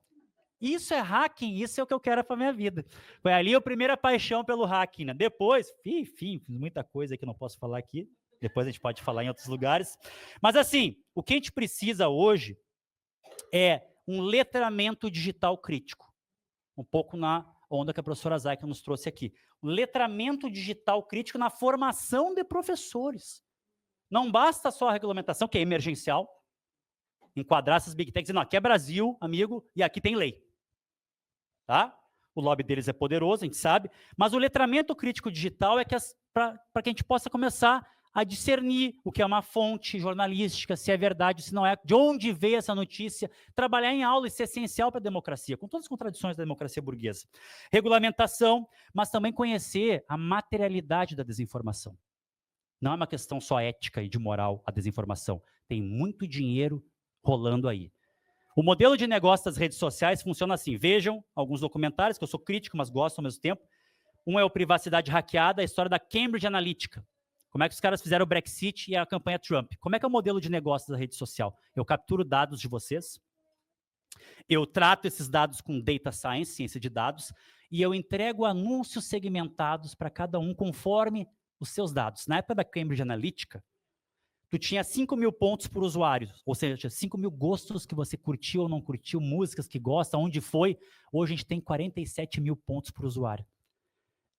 Isso é hacking, isso é o que eu quero para minha vida. Foi ali a primeira paixão pelo hacking, né? Depois, fiz muita coisa que eu não posso falar aqui, depois a gente pode falar em outros lugares. Mas assim, o que a gente precisa hoje é um letramento digital crítico. Um pouco na onda que a professora Zaika nos trouxe aqui. Um letramento digital crítico na formação de professores. Não basta só a regulamentação, que é emergencial, enquadrar essas big techs, não, aqui é Brasil, amigo, e aqui tem lei. Tá? O lobby deles é poderoso, a gente sabe, mas o letramento crítico digital é para que a gente possa começar a discernir o que é uma fonte jornalística, se é verdade, se não é, de onde veio essa notícia, trabalhar em aula, isso é essencial para a democracia, com todas as contradições da democracia burguesa. Regulamentação, mas também conhecer a materialidade da desinformação. Não é uma questão só ética e de moral a desinformação, tem muito dinheiro rolando aí. O modelo de negócio das redes sociais funciona assim. Vejam alguns documentários, que eu sou crítico, mas gosto ao mesmo tempo. Um é o Privacidade Hackeada, a história da Cambridge Analytica. Como é que os caras fizeram o Brexit e a campanha Trump. Como é que é o modelo de negócio da rede social? Eu capturo dados de vocês, eu trato esses dados com data science, ciência de dados, e eu entrego anúncios segmentados para cada um conforme os seus dados. Na época da Cambridge Analytica, tu tinha 5.000 pontos por usuário, ou seja, 5.000 gostos que você curtiu ou não curtiu, músicas que gosta, onde foi. Hoje a gente tem 47.000 pontos por usuário.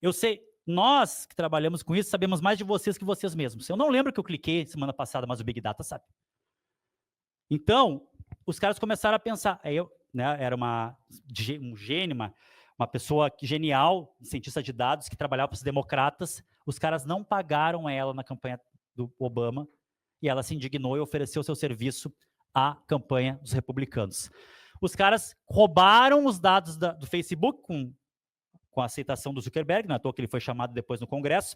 Eu sei, nós que trabalhamos com isso, sabemos mais de vocês que vocês mesmos. Eu não lembro que eu cliquei semana passada, mas o Big Data sabe. Então, os caras começaram a pensar, era um gênio, uma pessoa genial, cientista de dados, que trabalhava para os democratas, os caras não pagaram ela na campanha do Obama, e ela se indignou e ofereceu seu serviço à campanha dos republicanos. Os caras roubaram os dados do Facebook com a aceitação do Zuckerberg, não é à toa que ele foi chamado depois no Congresso.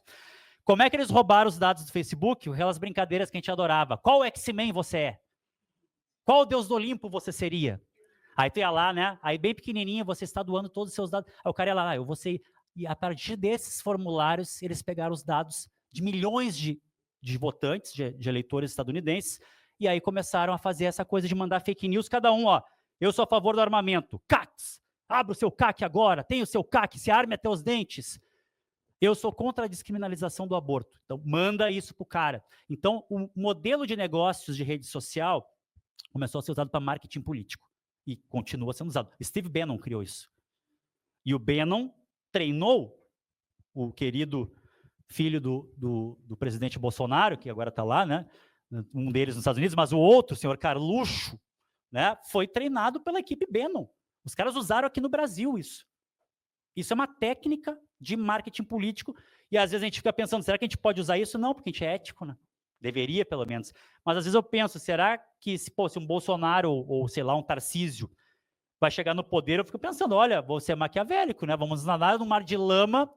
Como é que eles roubaram os dados do Facebook? Aquelas brincadeiras que a gente adorava. Qual X-Men você é? Qual Deus do Olimpo você seria? Aí tu ia lá, né? Aí bem pequenininho, você está doando todos os seus dados. Aí o cara ia lá, eu vou ser... E a partir desses formulários, eles pegaram os dados de milhões de votantes, de eleitores estadunidenses, e aí começaram a fazer essa coisa de mandar fake news, cada um, eu sou a favor do armamento, CATS, abra o seu CAC agora, tenha o seu CAC, se arme até os dentes. Eu sou contra a descriminalização do aborto. Então, manda isso pro cara. Então, o modelo de negócios de rede social começou a ser usado para marketing político. E continua sendo usado. Steve Bannon criou isso. E o Bannon treinou o querido filho do presidente Bolsonaro, que agora está lá, né? Um deles nos Estados Unidos, mas o outro, o senhor Carluxo, né? Foi treinado pela equipe Bannon. Os caras usaram aqui no Brasil isso. Isso é uma técnica de marketing político, e às vezes a gente fica pensando, será que a gente pode usar isso? Não, porque a gente é ético, né? Deveria, pelo menos. Mas às vezes eu penso, será que se um Bolsonaro ou sei lá, um Tarcísio vai chegar no poder, eu fico pensando, olha, vou ser maquiavélico, né? Vamos nadar no mar de lama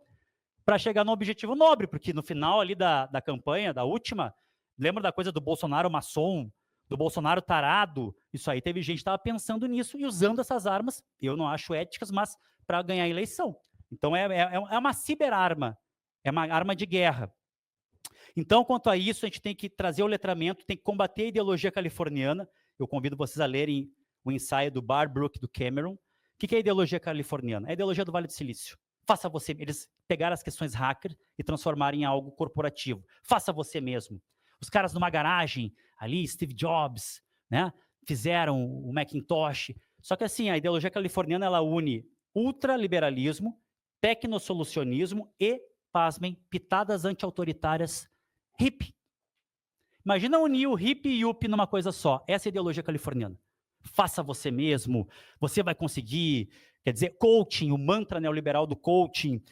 para chegar no objetivo nobre, porque no final ali da campanha, da última, lembra da coisa do Bolsonaro maçom, do Bolsonaro tarado? Isso aí, teve gente que estava pensando nisso e usando essas armas, eu não acho éticas, mas para ganhar a eleição. Então é uma ciberarma, é uma arma de guerra. Então, quanto a isso, a gente tem que trazer o letramento, tem que combater a ideologia californiana. Eu convido vocês a lerem o ensaio do Barbrook, do Cameron. O que é a ideologia californiana? É a ideologia do Vale do Silício. Faça você, eles pegaram as questões hacker e transformaram em algo corporativo. Faça você mesmo. Os caras numa garagem, ali, Steve Jobs, né, fizeram o Macintosh. Só que assim, a ideologia californiana, ela une ultraliberalismo, tecnosolucionismo e, pasmem, pitadas anti-autoritárias hippie. Imagina unir o hippie e o yuppie numa coisa só. Essa é a ideologia californiana. Faça você mesmo, você vai conseguir, quer dizer, coaching, o mantra neoliberal do coaching.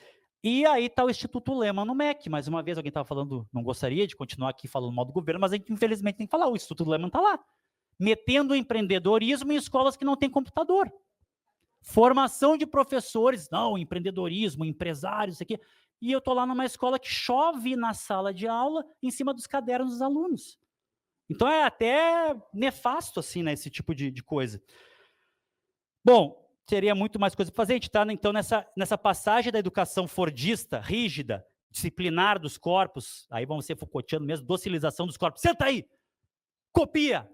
E aí está o Instituto Lehman no MEC. Mais uma vez, alguém estava falando, não gostaria de continuar aqui falando mal do governo, mas a gente, infelizmente, tem que falar, o Instituto Lehman está lá, metendo empreendedorismo em escolas que não têm computador. Formação de professores, não, empreendedorismo, empresários, isso aqui. E eu estou lá numa escola que chove na sala de aula em cima dos cadernos dos alunos. Então é até nefasto, assim, né, esse tipo de coisa. Bom, teria muito mais coisa para fazer. A gente está, então, nessa passagem da educação fordista, rígida, disciplinar dos corpos, aí vamos ser Foucaultiano mesmo, docilização dos corpos. Senta aí! Copia!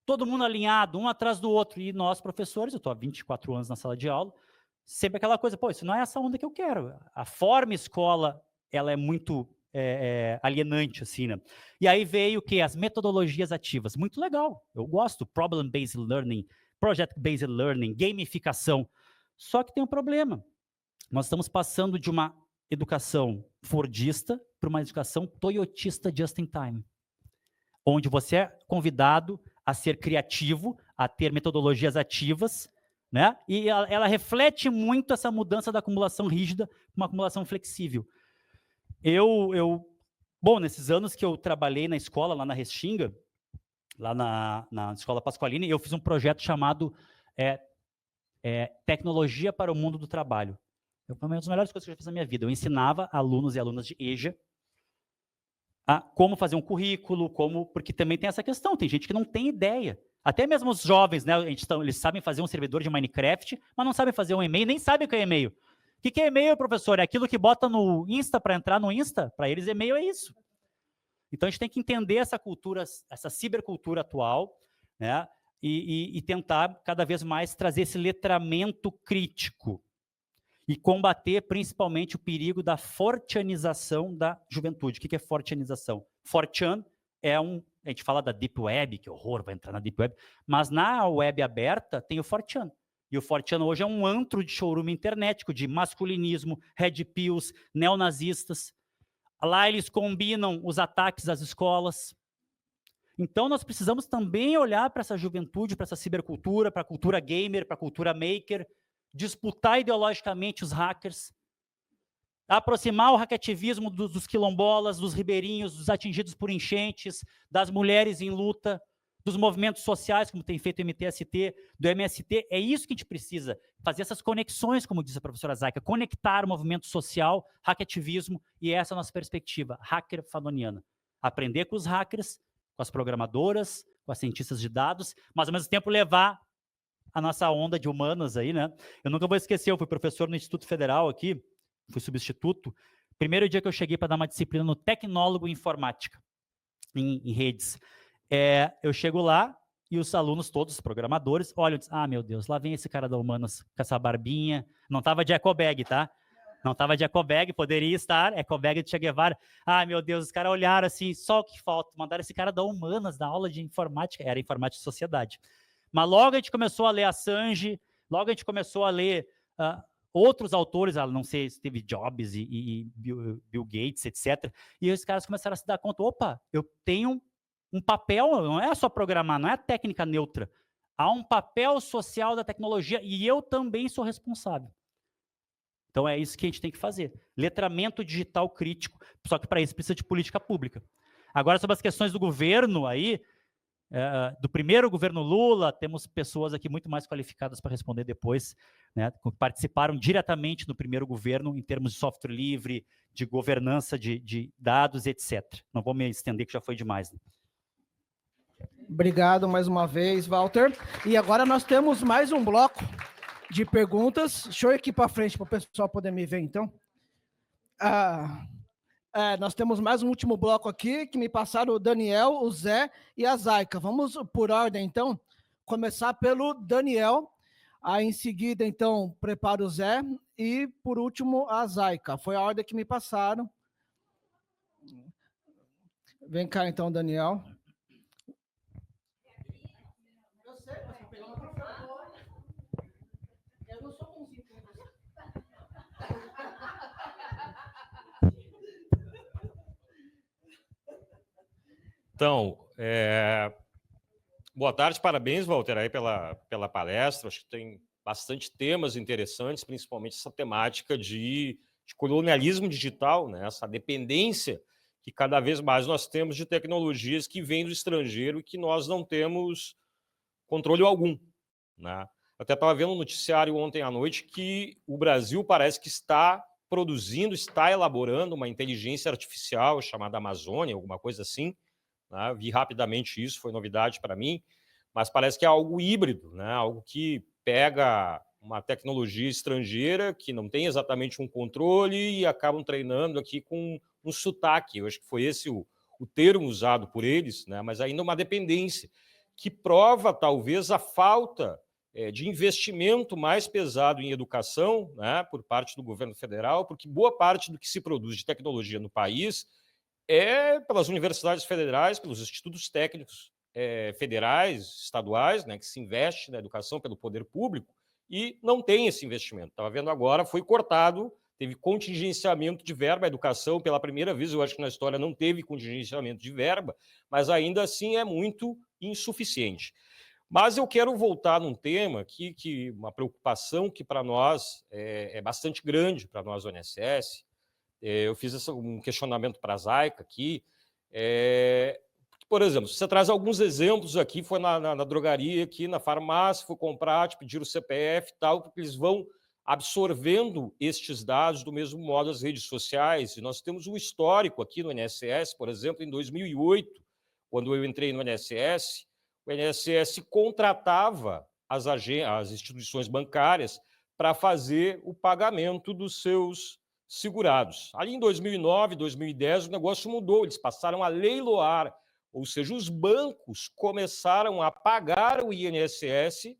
Todo mundo alinhado, um atrás do outro. E nós, professores, eu estou há 24 anos na sala de aula, sempre aquela coisa, pô, isso não é essa onda que eu quero. A forma escola, ela é muito alienante, assim, né? E aí veio o quê? As metodologias ativas. Muito legal, eu gosto. Problem-based learning, project-based learning, gamificação. Só que tem um problema. Nós estamos passando de uma educação fordista para uma educação toyotista just in time. Onde você é convidado a ser criativo, a ter metodologias ativas, né? E ela reflete muito essa mudança da acumulação rígida para uma acumulação flexível. Bom, nesses anos que eu trabalhei na escola, lá na Restinga, lá na Escola Pasqualini, eu fiz um projeto chamado Tecnologia para o Mundo do Trabalho. Foi uma das melhores coisas que eu já fiz na minha vida. Eu ensinava alunos e alunas de EJA a como fazer um currículo, porque também tem essa questão, tem gente que não tem ideia. Até mesmo os jovens, né, eles sabem fazer um servidor de Minecraft, mas não sabem fazer um e-mail, nem sabem o que é e-mail. O que é e-mail, professor? É aquilo que bota no Insta para entrar no Insta? Para eles, e-mail é isso. Então, a gente tem que entender essa cultura, essa cibercultura atual, né, e tentar cada vez mais trazer esse letramento crítico e combater principalmente o perigo da forteanização da juventude. O que é forteanização? Fortean é a gente fala da Deep Web, que horror, vai entrar na Deep Web, mas na web aberta tem o Fortean. E o Fortean hoje é um antro de showroom internético, de masculinismo, red pills, neonazistas. Lá eles combinam os ataques às escolas. Então nós precisamos também olhar para essa juventude, para essa cibercultura, para a cultura gamer, para a cultura maker, disputar ideologicamente os hackers, aproximar o hackativismo dos quilombolas, dos ribeirinhos, dos atingidos por enchentes, das mulheres em luta, dos movimentos sociais, como tem feito o MTST, do MST. É isso que a gente precisa, fazer essas conexões, como disse a professora Zaica, conectar o movimento social, hackativismo, e essa é a nossa perspectiva, hacker fanoniana. Aprender com os hackers, com as programadoras, com as cientistas de dados, mas ao mesmo tempo levar a nossa onda de humanas aí, né? Eu nunca vou esquecer, eu fui professor no Instituto Federal aqui, fui substituto. Primeiro dia que eu cheguei para dar uma disciplina no Tecnólogo em Informática, em redes. Eu chego lá e os alunos, todos os programadores, olham e dizem, ah, meu Deus, lá vem esse cara da Humanas com essa barbinha. Não estava de ecobag, tá? Não estava de ecobag, poderia estar, ecobag de Che Guevara. Ah, meu Deus, os caras olharam assim, só o que falta, mandaram esse cara da Humanas, da aula de informática, era informática de sociedade. Mas logo a gente começou a ler Assange, logo a gente começou a ler outros autores, não sei, Steve Jobs e Bill Gates, etc. E os caras começaram a se dar conta, opa, eu tenho um papel, não é só programar, não é a técnica neutra. Há um papel social da tecnologia e eu também sou responsável. Então é isso que a gente tem que fazer. Letramento digital crítico, só que para isso precisa de política pública. Agora, sobre as questões do governo aí, do primeiro governo Lula, temos pessoas aqui muito mais qualificadas para responder depois, né, que participaram diretamente do primeiro governo em termos de software livre, de governança de dados, etc. Não vou me estender, que já foi demais. Né? Obrigado mais uma vez, Walter. E agora nós temos mais um bloco de perguntas. Deixa eu ir aqui para frente para o pessoal poder me ver, então. Nós temos mais um último bloco aqui, que me passaram o Daniel, o Zé e a Zaica. Vamos por ordem, então. Começar pelo Daniel. Aí, em seguida, então, prepara o Zé. E, por último, a Zaica. Foi a ordem que me passaram. Vem cá, então, Daniel. Eu sei, mas vou pegar uma microfone. Eu não sou bonzinho com você. Então, boa tarde, parabéns, Walter, aí pela palestra. Acho que tem bastante temas interessantes, principalmente essa temática de colonialismo digital, né? Essa dependência que cada vez mais nós temos de tecnologias que vêm do estrangeiro e que nós não temos controle algum, né? Até estava vendo um noticiário ontem à noite que o Brasil parece que está produzindo, está elaborando uma inteligência artificial chamada Amazônia, alguma coisa assim. Né? Vi rapidamente isso, foi novidade para mim, mas parece que é algo híbrido, né? Algo que pega uma tecnologia estrangeira que não tem exatamente um controle e acabam treinando aqui com um sotaque. Eu acho que foi esse o termo usado por eles, né? Mas ainda uma dependência que prova talvez a falta de investimento mais pesado em educação, né, por parte do governo federal, porque boa parte do que se produz de tecnologia no país é pelas universidades federais, pelos institutos técnicos federais, estaduais, né, que se investe na educação pelo poder público, e não tem esse investimento. Estava vendo agora, foi cortado, teve contingenciamento de verba. A educação, pela primeira vez, eu acho que na história não teve contingenciamento de verba, mas ainda assim é muito insuficiente. Mas eu quero voltar num tema aqui, que uma preocupação que para nós é bastante grande, para nós, ONSS. Eu fiz um questionamento para a Zaica aqui. Por exemplo, você traz alguns exemplos aqui, foi na drogaria, aqui na farmácia, foi comprar, te pediram o CPF e tal, porque eles vão absorvendo estes dados do mesmo modo as redes sociais. E nós temos um histórico aqui no INSS, por exemplo, em 2008, quando eu entrei no INSS, o INSS contratava as instituições bancárias para fazer o pagamento dos seus segurados. Ali em 2009, 2010, o negócio mudou, eles passaram a leiloar, ou seja, os bancos começaram a pagar o INSS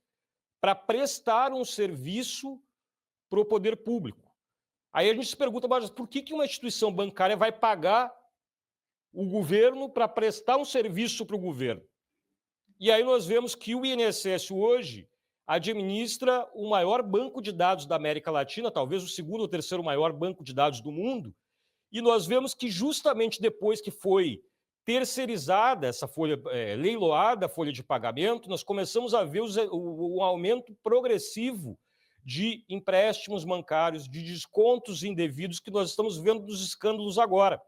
para prestar um serviço para o poder público. Aí a gente se pergunta, mas por que uma instituição bancária vai pagar o governo para prestar um serviço para o governo? E aí nós vemos que o INSS hoje administra o maior banco de dados da América Latina, talvez o segundo ou terceiro maior banco de dados do mundo, e nós vemos que justamente depois que foi terceirizada essa folha, leiloada a folha de pagamento, nós começamos a ver o aumento progressivo de empréstimos bancários, de descontos indevidos que nós estamos vendo nos escândalos agora.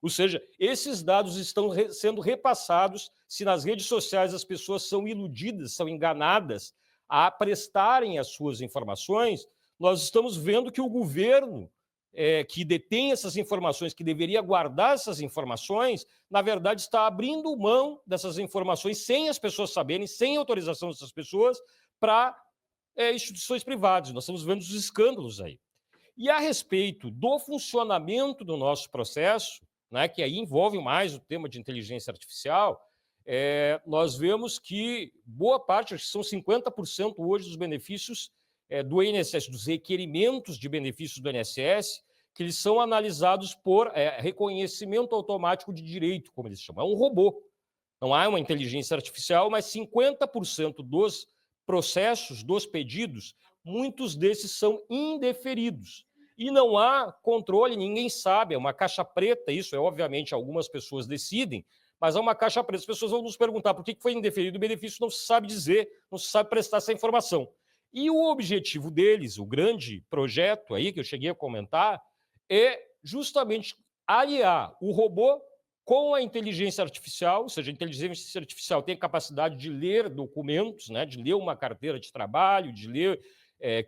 Ou seja, esses dados estão sendo repassados se nas redes sociais as pessoas são iludidas, são enganadas a prestarem as suas informações. Nós estamos vendo que o governo que detém essas informações, que deveria guardar essas informações, na verdade está abrindo mão dessas informações sem as pessoas saberem, sem autorização dessas pessoas, para instituições privadas. Nós estamos vendo os escândalos aí. E a respeito do funcionamento do nosso processo, né, que aí envolve mais o tema de inteligência artificial, nós vemos que boa parte, acho que são 50% hoje dos benefícios do INSS, dos requerimentos de benefícios do INSS, que eles são analisados por reconhecimento automático de direito, como eles chamam. É um robô. Não há uma inteligência artificial, mas 50% dos processos, dos pedidos, muitos desses são indeferidos. E não há controle, ninguém sabe, é uma caixa preta, isso obviamente algumas pessoas decidem, mas é uma caixa preta. As pessoas vão nos perguntar por que foi indeferido o benefício, não se sabe dizer, não se sabe prestar essa informação. E o objetivo deles, o grande projeto aí que eu cheguei a comentar, é justamente aliar o robô com a inteligência artificial, ou seja, a inteligência artificial tem a capacidade de ler documentos, né, de ler uma carteira de trabalho, de ler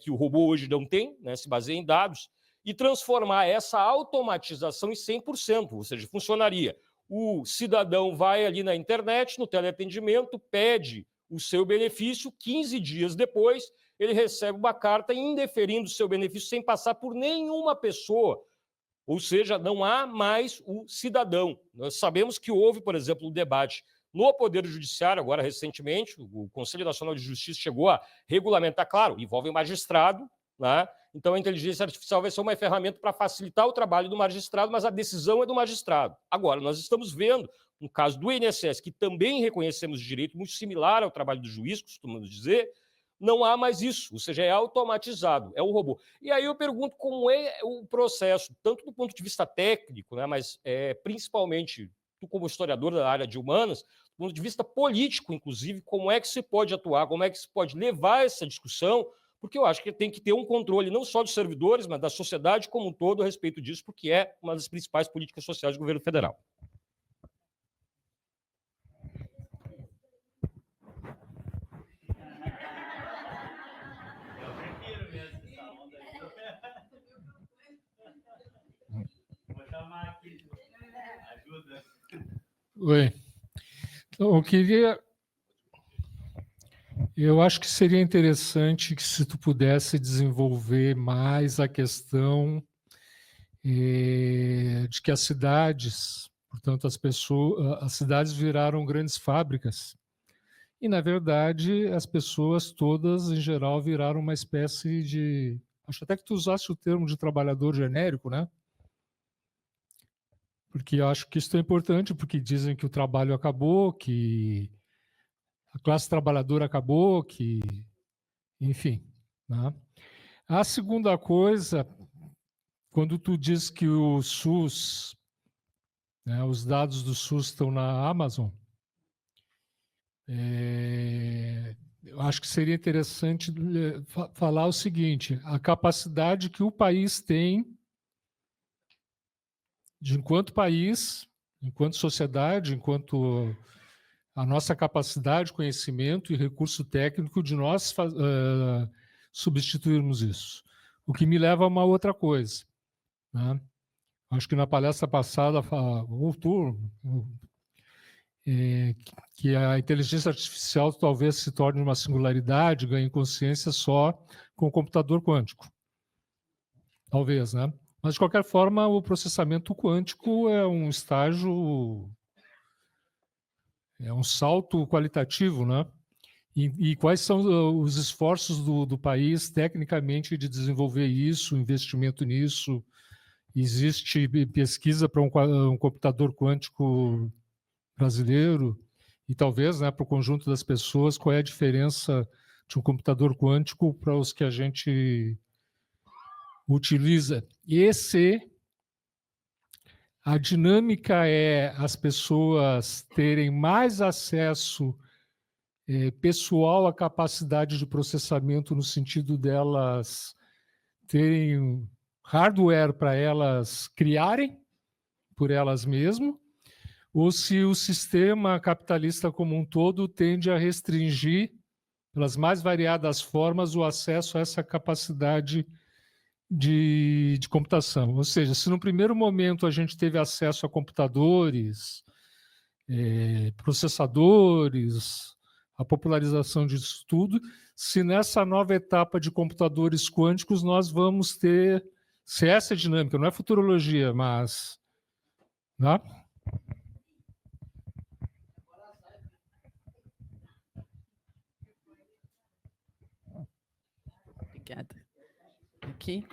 que o robô hoje não tem, né, se baseia em dados, e transformar essa automatização em 100%, ou seja, funcionaria. O cidadão vai ali na internet, no teleatendimento, pede o seu benefício, 15 dias depois, ele recebe uma carta indeferindo o seu benefício sem passar por nenhuma pessoa. Ou seja, não há mais o cidadão. Nós sabemos que houve, por exemplo, um debate no Poder Judiciário, agora recentemente, o Conselho Nacional de Justiça chegou a regulamentar, claro, envolve magistrado, né? Então a inteligência artificial vai ser uma ferramenta para facilitar o trabalho do magistrado, mas a decisão é do magistrado. Agora, nós estamos vendo, no caso do INSS, que também reconhecemos de direito, muito similar ao trabalho do juiz, costumamos dizer, não há mais isso, ou seja, é automatizado, é um robô. E aí eu pergunto como é o processo, tanto do ponto de vista técnico, né, mas principalmente, tu como historiador da área de humanas, do ponto de vista político, inclusive, como é que se pode atuar, como é que se pode levar essa discussão, porque eu acho que tem que ter um controle não só dos servidores, mas da sociedade como um todo a respeito disso, porque é uma das principais políticas sociais do governo federal. Oi. Então, eu acho que seria interessante que se tu pudesse desenvolver mais a questão de que as cidades, portanto, as cidades viraram grandes fábricas. E, na verdade, as pessoas todas, em geral, viraram uma espécie de... Acho até que tu usaste o termo de trabalhador genérico, né? Porque eu acho que isso é importante, porque dizem que o trabalho acabou, que a classe trabalhadora acabou, que... Enfim. Né? A segunda coisa, quando tu diz que o SUS, né, os dados do SUS estão na Amazon, eu acho que seria interessante falar o seguinte, a capacidade que o país tem de, enquanto país, enquanto sociedade, enquanto a nossa capacidade, conhecimento e recurso técnico de nós substituirmos isso. O que me leva a uma outra coisa. Né? Acho que na palestra passada, que a inteligência artificial talvez se torne uma singularidade, ganhe consciência só com o computador quântico. Talvez, né? Mas, de qualquer forma, o processamento quântico é um estágio, é um salto qualitativo, né? E quais são os esforços do país, tecnicamente, de desenvolver isso, investimento nisso? Existe pesquisa para um computador quântico brasileiro? E talvez, né, para o conjunto das pessoas, qual é a diferença de um computador quântico para os que a gente utiliza? A dinâmica é as pessoas terem mais acesso pessoal à capacidade de processamento, no sentido delas terem hardware para elas criarem por elas mesmas, ou se o sistema capitalista como um todo tende a restringir, pelas mais variadas formas, o acesso a essa capacidade de computação. Ou seja, se no primeiro momento a gente teve acesso a computadores, processadores, a popularização disso tudo, se nessa nova etapa de computadores quânticos nós vamos ter, se essa é dinâmica, não é futurologia, mas... Né? Obrigada. Aqui.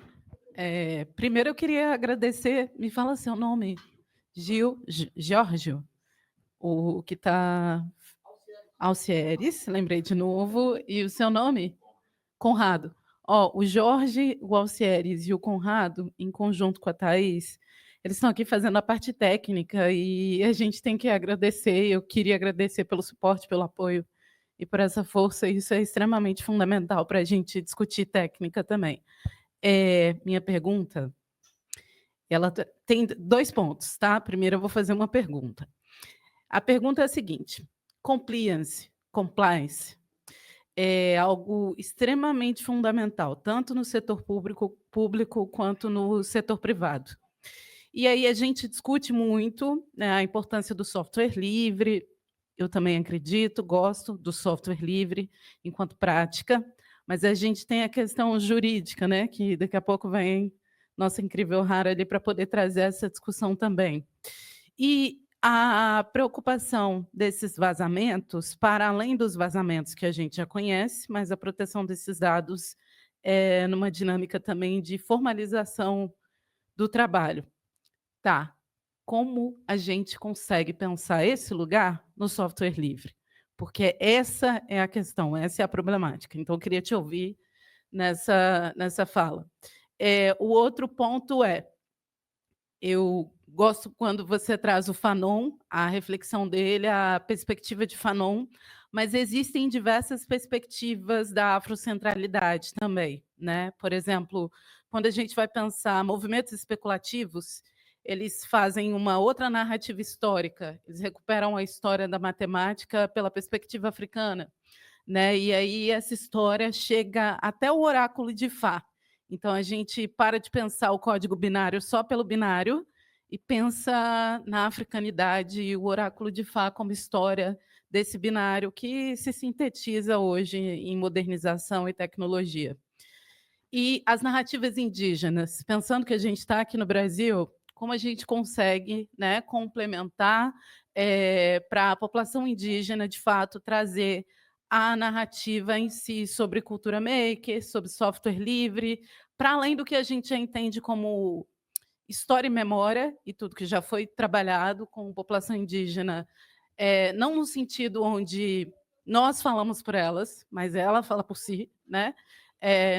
Primeiro eu queria agradecer, me fala seu nome, Giorgio, o que está... Alcieres, lembrei de novo, e o seu nome? Conrado. O Jorge, o Alcieres e o Conrado, em conjunto com a Thaís, eles estão aqui fazendo a parte técnica e a gente tem que agradecer, eu queria agradecer pelo suporte, pelo apoio e por essa força, isso é extremamente fundamental para a gente discutir técnica também. Minha pergunta, ela tem 2 pontos, tá? Primeiro eu vou fazer uma pergunta. A pergunta é a seguinte: compliance é algo extremamente fundamental, tanto no setor público quanto no setor privado. E aí a gente discute muito, né, a importância do software livre. Eu também acredito, gosto do software livre enquanto prática, mas a gente tem a questão jurídica, né, que daqui a pouco vem nossa incrível Rara ali para poder trazer essa discussão também. E a preocupação desses vazamentos, para além dos vazamentos que a gente já conhece, mas a proteção desses dados é numa dinâmica também de formalização do trabalho. Tá, como a gente consegue pensar esse lugar no software livre? Porque essa é a questão, essa é a problemática. Então, eu queria te ouvir nessa fala. O outro ponto eu gosto quando você traz o Fanon, a reflexão dele, a perspectiva de Fanon, mas existem diversas perspectivas da afrocentralidade também, né? Por exemplo, quando a gente vai pensar movimentos especulativos, eles fazem uma outra narrativa histórica, eles recuperam a história da matemática pela perspectiva africana, né? E aí essa história chega até o oráculo de Fá. Então, a gente para de pensar o código binário só pelo binário e pensa na africanidade e o oráculo de Fá como história desse binário que se sintetiza hoje em modernização e tecnologia. E as narrativas indígenas, pensando que a gente está aqui no Brasil, como a gente consegue, né, complementar para a população indígena, de fato, trazer a narrativa em si sobre cultura maker, sobre software livre, para além do que a gente já entende como história e memória, e tudo que já foi trabalhado com população indígena, não no sentido onde nós falamos por elas, mas ela fala por si, né?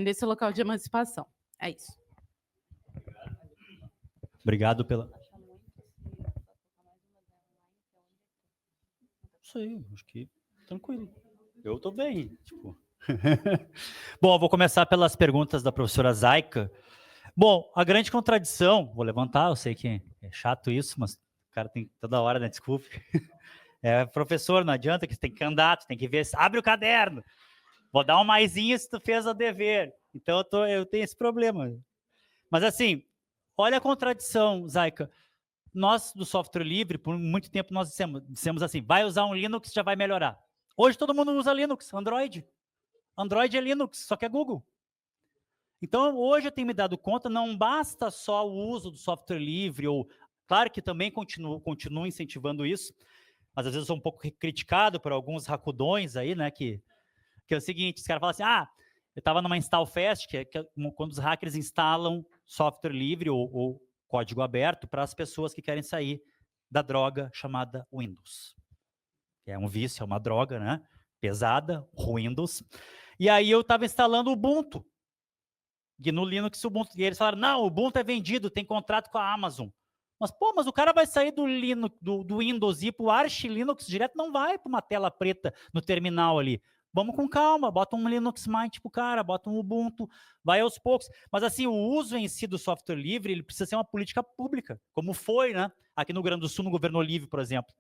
Nesse local de emancipação. É isso. Obrigado pela... Isso aí, acho que tranquilo. Eu estou bem, tipo... Bom, eu vou começar pelas perguntas da professora Zaica. Bom, a grande contradição, vou levantar, eu sei que é chato isso, mas o cara tem toda hora, né? Desculpe. Professor, não adianta, que você tem que andar, tu tem que ver, abre o caderno. Vou dar um maisinho se tu fez o dever. Então eu tenho esse problema. Mas assim, olha a contradição, Zaica. Nós, do software livre, por muito tempo nós dissemos assim, vai usar um Linux, já vai melhorar. Hoje todo mundo usa Linux, Android. Android é Linux, só que é Google. Então, hoje eu tenho me dado conta, não basta só o uso do software livre, ou, claro que também continuo incentivando isso, mas às vezes eu sou um pouco criticado por alguns racudões aí, né, que é o seguinte, os caras falam assim, eu estava numa InstallFest, que é quando os hackers instalam software livre ou código aberto para as pessoas que querem sair da droga chamada Windows. É um vício, é uma droga, né, pesada, Windows. E aí eu estava instalando o Ubuntu. E no Linux, Ubuntu. E eles falaram, não, o Ubuntu é vendido, tem contrato com a Amazon. Mas o cara vai sair do Linux, do Windows e ir para o Arch Linux direto, não vai para uma tela preta no terminal ali. Vamos com calma, bota um Linux Mint pro cara, bota um Ubuntu, vai aos poucos. Mas assim, o uso em si do software livre, ele precisa ser uma política pública, como foi, né? Aqui no Rio Grande do Sul, no Governo Livre, por exemplo.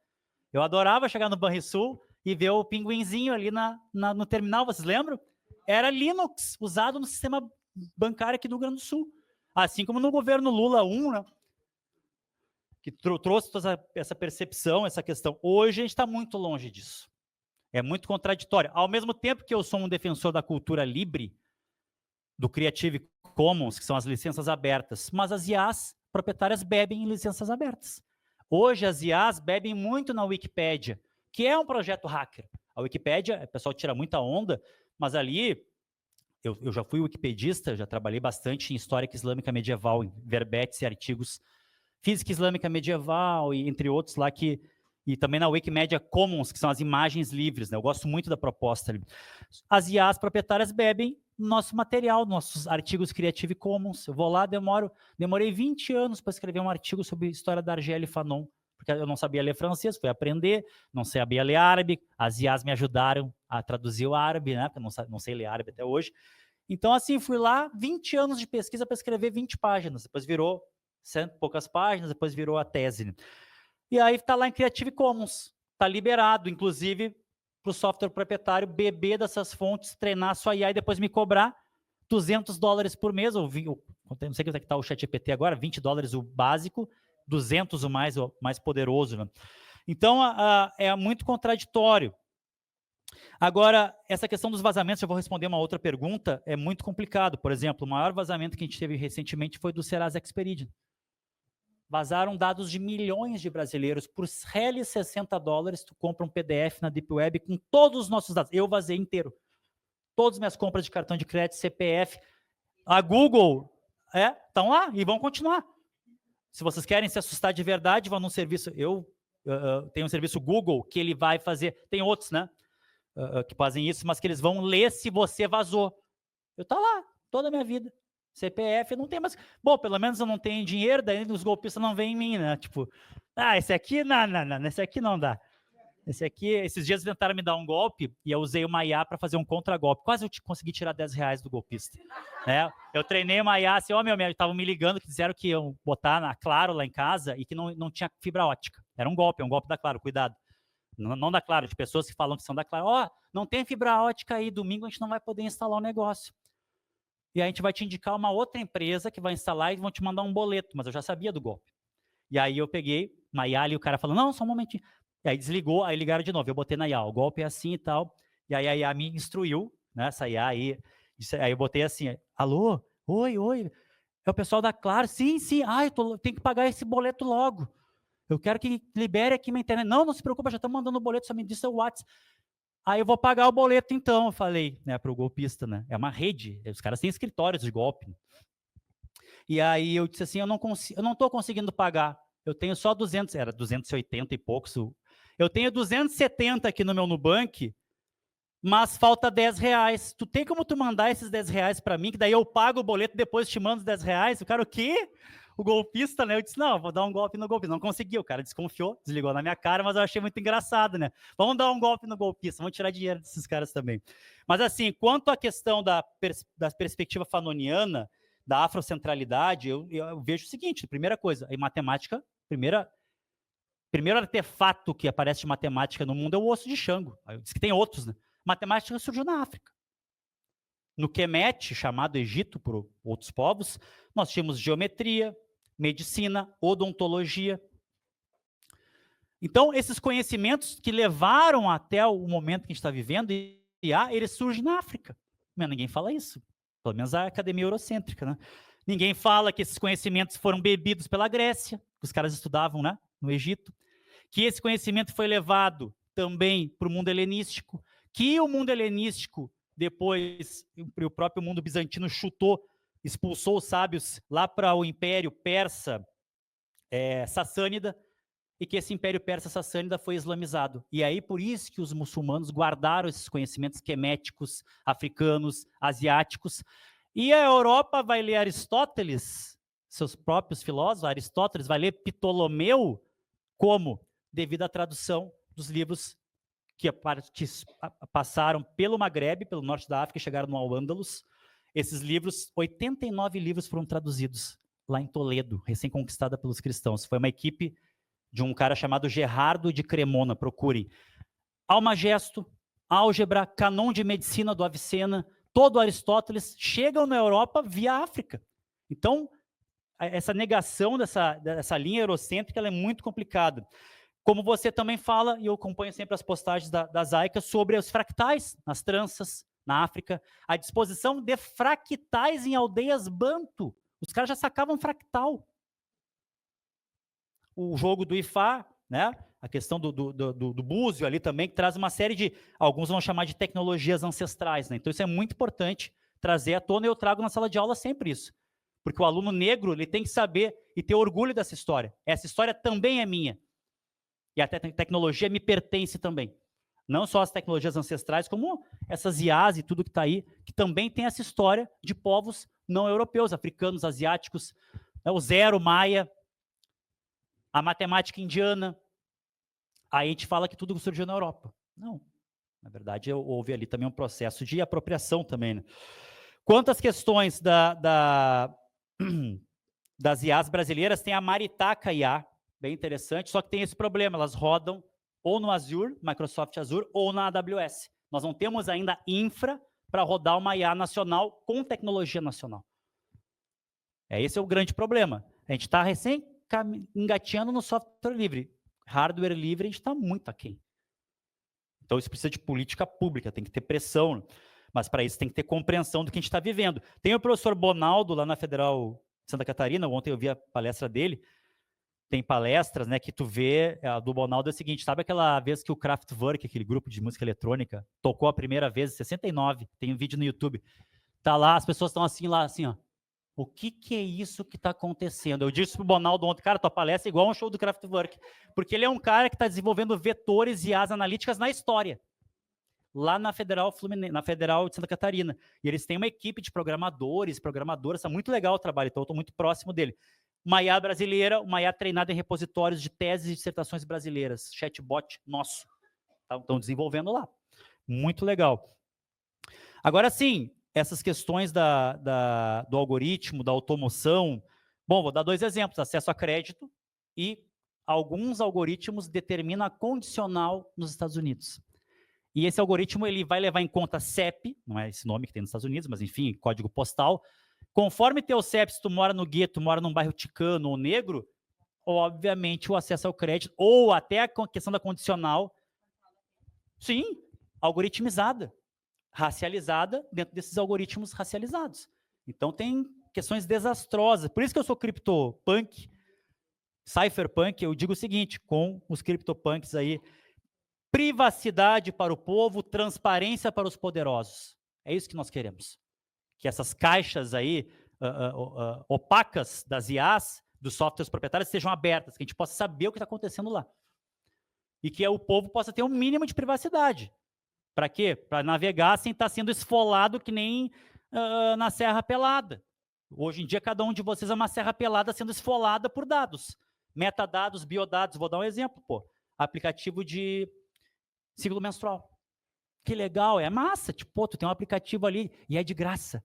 Eu adorava chegar no Banrisul e ver o pinguinzinho ali no terminal, vocês lembram? Era Linux, usado no sistema bancário aqui do Rio Grande do Sul. Assim como no governo Lula 1, né? Que trouxe toda essa percepção, essa questão. Hoje a gente está muito longe disso. É muito contraditório. Ao mesmo tempo que eu sou um defensor da cultura livre, do Creative Commons, que são as licenças abertas, mas as IAs proprietárias bebem em licenças abertas. Hoje as IAs bebem muito na Wikipédia, que é um projeto hacker. A Wikipédia, o pessoal tira muita onda, mas ali eu já fui wikipedista, já trabalhei bastante em história islâmica medieval, em verbetes e artigos, física islâmica medieval, e entre outros lá e também na Wikimedia Commons, que são as imagens livres, né? Eu gosto muito da proposta ali. As IAs proprietárias bebem nosso material, nossos artigos Creative Commons. Eu vou lá, demorei 20 anos para escrever um artigo sobre a história da Argélia e Fanon, porque eu não sabia ler francês, fui aprender, não sabia ler árabe, as IAs me ajudaram a traduzir o árabe, né? Porque eu não sei ler árabe até hoje. Então, assim, fui lá, 20 anos de pesquisa para escrever 20 páginas, depois virou 100 e poucas páginas, depois virou a tese. E aí está lá em Creative Commons, está liberado, inclusive, para o software proprietário beber dessas fontes, treinar a sua IA e depois me cobrar $200 por mês, ou não sei quanto é que está o ChatGPT agora, $20 o básico, 200 o mais poderoso. Né? Então, é muito contraditório. Agora, essa questão dos vazamentos, eu vou responder uma outra pergunta, é muito complicado. Por exemplo, o maior vazamento que a gente teve recentemente foi do Serasa Experian. Vazaram dados de milhões de brasileiros. Por reles $60, tu compra um PDF na Deep Web com todos os nossos dados. Eu vazei inteiro. Todas as minhas compras de cartão de crédito, CPF. A Google, estão lá e vão continuar. Se vocês querem se assustar de verdade, vão num serviço. Eu tenho um serviço Google que ele vai fazer. Tem outros, né? Que fazem isso, mas que eles vão ler se você vazou. Eu tô lá, toda a minha vida. CPF não tem mais. Bom, pelo menos eu não tenho dinheiro, daí os golpistas não vêm em mim, né? Tipo, esse aqui, não, esse aqui não dá. Esse aqui, esses dias tentaram me dar um golpe e eu usei uma IA para fazer um contragolpe. Quase eu consegui tirar R$10 do golpista. Né? Eu treinei uma IA, assim, estavam me ligando, que disseram que iam botar na Claro lá em casa e que não tinha fibra ótica. Era um golpe da Claro, cuidado. Não da Claro, de pessoas que falam que são da Claro. Não tem fibra ótica aí, domingo a gente não vai poder instalar o negócio. E aí a gente vai te indicar uma outra empresa que vai instalar e vão te mandar um boleto, mas eu já sabia do golpe. E aí eu peguei uma IA e o cara falou, não, só um momentinho. E aí desligou, aí ligaram de novo, eu botei na IA, o golpe é assim e tal. E aí a IA me instruiu, né, essa IA aí eu botei assim, alô, oi, é o pessoal da Claro, sim, eu tenho que pagar esse boleto logo. Eu quero que libere aqui minha internet. Não se preocupa, já estão mandando o boleto, só me diz seu WhatsApp. Aí eu vou pagar o boleto então, eu falei, né, para o golpista, né? É uma rede, os caras têm escritórios de golpe. E aí eu disse assim, eu não estou conseguindo pagar, eu tenho só 200, era 280 e poucos. Eu tenho 270 aqui no meu Nubank, mas falta R$10. Tu tem como tu mandar esses R$10 para mim, que daí eu pago o boleto e depois te mando os R$10? O cara, o quê? O golpista, né? Eu disse, não, vou dar um golpe no golpista. Não consegui, o cara desconfiou, desligou na minha cara, mas eu achei muito engraçado, né? Vamos dar um golpe no golpista, vamos tirar dinheiro desses caras também. Mas assim, quanto à questão da perspectiva fanoniana, da afrocentralidade, eu vejo o seguinte, primeira coisa, em matemática, primeiro artefato que aparece de matemática no mundo é o osso de Xango. Diz que tem outros, né? Matemática surgiu na África. No Kemet, chamado Egito por outros povos, nós tínhamos geometria, medicina, odontologia. Então, esses conhecimentos que levaram até o momento que a gente está vivendo, eles surgem na África. Mas ninguém fala isso. Pelo menos a academia eurocêntrica, né? Ninguém fala que esses conhecimentos foram bebidos pela Grécia, que os caras estudavam, né, no Egito, que esse conhecimento foi levado também para o mundo helenístico, que o mundo helenístico, depois o próprio mundo bizantino expulsou os sábios lá para o Império Persa Sassânida, e que esse Império Persa Sassânida foi islamizado. E aí, por isso que os muçulmanos guardaram esses conhecimentos queméticos, africanos, asiáticos. E a Europa vai ler Aristóteles, seus próprios filósofos, Aristóteles vai ler Ptolomeu, como? Devido à tradução dos livros que passaram pelo Magrebe, pelo norte da África, e chegaram no Al-Ândalus. Esses livros, 89 livros foram traduzidos lá em Toledo, recém-conquistada pelos cristãos. Foi uma equipe de um cara chamado Gerardo de Cremona, procurem. Almagesto, álgebra, canon de medicina do Avicena, todo Aristóteles chegam na Europa via África. Então, essa negação dessa linha eurocêntrica ela é muito complicada. Como você também fala, e eu acompanho sempre as postagens da Zaica, sobre os fractais nas tranças, na África, a disposição de fractais em aldeias banto. Os caras já sacavam fractal. O jogo do Ifá, né? A questão do búzio ali também, que traz uma série de, alguns vão chamar de tecnologias ancestrais, né? Então isso é muito importante trazer à tona, eu trago na sala de aula sempre isso. Porque o aluno negro, ele tem que saber e ter orgulho dessa história. Essa história também é minha. E a tecnologia me pertence também. Não só as tecnologias ancestrais, como essas IAs e tudo que está aí, que também tem essa história de povos não europeus, africanos, asiáticos, né, o zero maia, a matemática indiana. Aí a gente fala que tudo surgiu na Europa. Não. Na verdade, houve ali também um processo de apropriação também. Né? Quanto às questões das IAs brasileiras, tem a Maritaca IA, bem interessante, só que tem esse problema, elas rodam ou no Azure, Microsoft Azure, ou na AWS. Nós não temos ainda infra para rodar uma IA nacional com tecnologia nacional. Esse é o grande problema. A gente está recém engateando no software livre. Hardware livre, a gente está muito aquém. Então, isso precisa de política pública, tem que ter pressão. Mas, para isso, tem que ter compreensão do que a gente está vivendo. Tem o professor Bonaldo, lá na Federal de Santa Catarina, ontem eu vi a palestra dele. Tem palestras, né, que tu vê, a do Bonaldo é o seguinte, sabe aquela vez que o Kraftwerk, aquele grupo de música eletrônica, tocou a primeira vez, em 69, tem um vídeo no YouTube, tá lá, as pessoas estão assim, lá, assim, ó, o que é isso que está acontecendo? Eu disse pro Bonaldo ontem, cara, tua palestra é igual um show do Kraftwerk, porque ele é um cara que está desenvolvendo vetores e IAs analíticas na história, lá na Federal de Santa Catarina, e eles têm uma equipe de programadores, programadoras, tá muito legal o trabalho, então eu estou muito próximo dele. Uma IA brasileira, uma IA treinada em repositórios de teses e dissertações brasileiras. Chatbot nosso. Estão desenvolvendo lá. Muito legal. Agora sim, essas questões do algoritmo, da automoção. Bom, vou dar 2 exemplos. Acesso a crédito e alguns algoritmos determinam a condicional nos Estados Unidos. E esse algoritmo ele vai levar em conta CEP, não é esse nome que tem nos Estados Unidos, mas enfim, código postal. Conforme teu CEP, se tu mora no gueto, mora num bairro ticano ou negro, obviamente o acesso ao crédito, ou até a questão da condicional, sim, algoritmizada, racializada dentro desses algoritmos racializados. Então tem questões desastrosas. Por isso que eu sou CryptoPunk, Cypherpunk, eu digo o seguinte, com os CryptoPunks aí, privacidade para o povo, transparência para os poderosos. É isso que nós queremos. Que essas caixas aí opacas das IAs, dos softwares proprietários, sejam abertas, que a gente possa saber o que está acontecendo lá. E que o povo possa ter um mínimo de privacidade. Para quê? Para navegar sem estar sendo esfolado que nem na Serra Pelada. Hoje em dia, cada um de vocês é uma Serra Pelada sendo esfolada por dados. Metadados, biodados. Vou dar um exemplo, pô. Aplicativo de ciclo menstrual. Que legal, é massa. Tipo, tu tem um aplicativo ali e é de graça.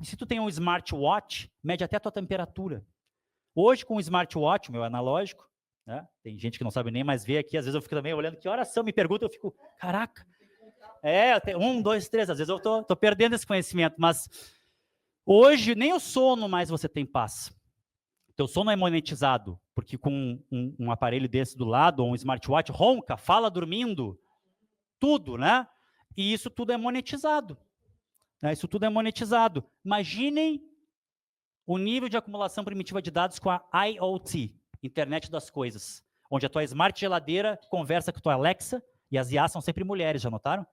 Se tu tem um smartwatch, mede até a tua temperatura. Hoje, com o smartwatch, meu analógico, né? Tem gente que não sabe nem mais ver aqui, às vezes eu fico também olhando que horas são, me pergunta, eu fico, caraca. 1, 2, 3, às vezes eu tô perdendo esse conhecimento, mas hoje nem o sono mais você tem paz. Teu sono é monetizado, porque com um aparelho desse do lado, ou um smartwatch, ronca, fala dormindo, tudo, né? E isso tudo é monetizado. Né? Isso tudo é monetizado. Imaginem o nível de acumulação primitiva de dados com a IoT, Internet das Coisas, onde a tua smart geladeira conversa com a tua Alexa, e as IAs são sempre mulheres, já notaram?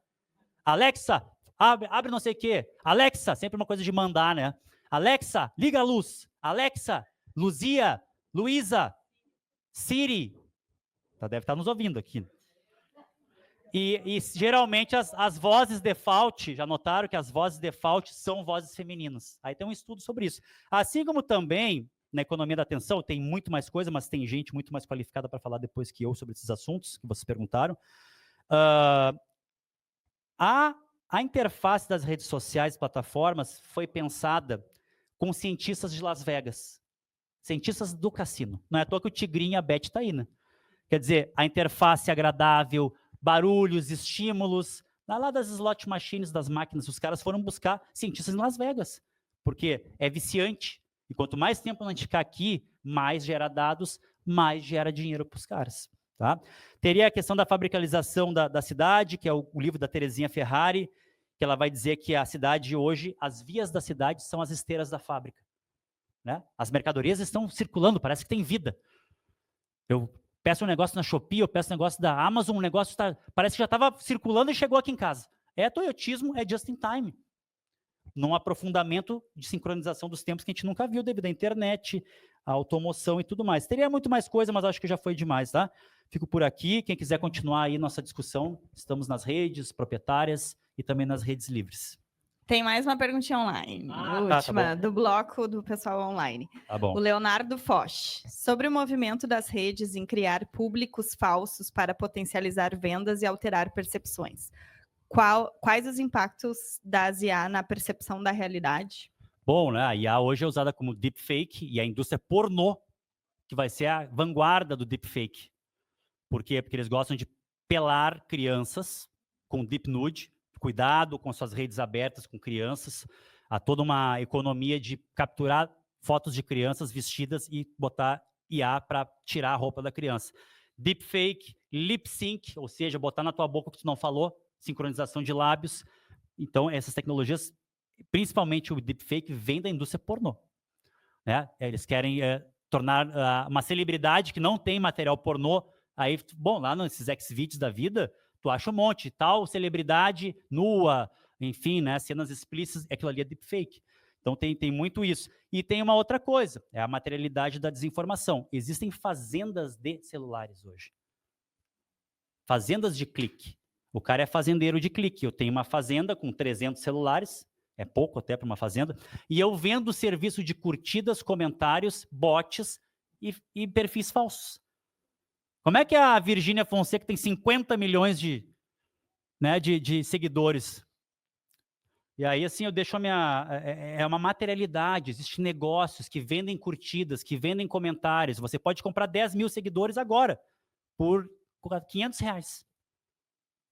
Alexa, abre não sei o quê. Alexa, sempre uma coisa de mandar, né? Alexa, liga a luz. Alexa, Luzia, Luísa, Siri. Deve estar nos ouvindo aqui. E geralmente as vozes default, já notaram que as vozes default são vozes femininas. Aí tem um estudo sobre isso. Assim como também, na economia da atenção, tem muito mais coisa, mas tem gente muito mais qualificada para falar depois que eu sobre esses assuntos que vocês perguntaram. A interface das redes sociais, plataformas, foi pensada com cientistas de Las Vegas, cientistas do cassino. Não é à toa que o Tigrinho e a Beth está aí, né? Quer dizer, a interface agradável, barulhos, estímulos, lá das slot machines, das máquinas, os caras foram buscar cientistas em Las Vegas, porque é viciante. E quanto mais tempo a gente ficar aqui, mais gera dados, mais gera dinheiro para os caras. Tá? Teria a questão da fabricalização da cidade, que é o livro da Terezinha Ferrari, que ela vai dizer que a cidade hoje, as vias da cidade são as esteiras da fábrica. Né? As mercadorias estão circulando, parece que tem vida. Eu peço um negócio na Shopee, eu peço um negócio da Amazon, um negócio parece que já estava circulando e chegou aqui em casa. É toyotismo, é just in time. num aprofundamento de sincronização dos tempos que a gente nunca viu devido à internet, à automoção e tudo mais. Teria muito mais coisa, mas acho que já foi demais, tá? Fico por aqui. Quem quiser continuar aí nossa discussão, estamos nas redes proprietárias e também nas redes livres. Tem mais uma perguntinha online, última, do bloco do pessoal online. Tá bom. O Leonardo Foch, sobre o movimento das redes em criar públicos falsos para potencializar vendas e alterar percepções. Quais os impactos das IA na percepção da realidade? Bom, né? A IA hoje é usada como deepfake e a indústria pornô, que vai ser a vanguarda do deepfake. Por quê? Porque eles gostam de pelar crianças com deep nude. Cuidado com suas redes abertas com crianças. Há toda uma economia de capturar fotos de crianças vestidas e botar IA para tirar a roupa da criança. Deepfake, lip sync, ou seja, botar na tua boca o que tu não falou, sincronização de lábios. Então, essas tecnologias, principalmente o deepfake, vem da indústria pornô. Né? Eles querem tornar uma celebridade que não tem material pornô. Aí, bom, lá nesses Xvideos da vida, tu acha um monte, tal celebridade nua, enfim, né, cenas explícitas, aquilo ali é deepfake. Então tem muito isso. E tem uma outra coisa, é a materialidade da desinformação. Existem fazendas de celulares hoje. Fazendas de clique. O cara é fazendeiro de clique. Eu tenho uma fazenda com 300 celulares, é pouco até para uma fazenda, e eu vendo serviço de curtidas, comentários, bots e perfis falsos. Como é que a Virgínia Fonseca tem 50 milhões de seguidores? E aí, assim, eu deixo a minha... É uma materialidade, existem negócios que vendem curtidas, que vendem comentários. Você pode comprar 10 mil seguidores agora, por R$500.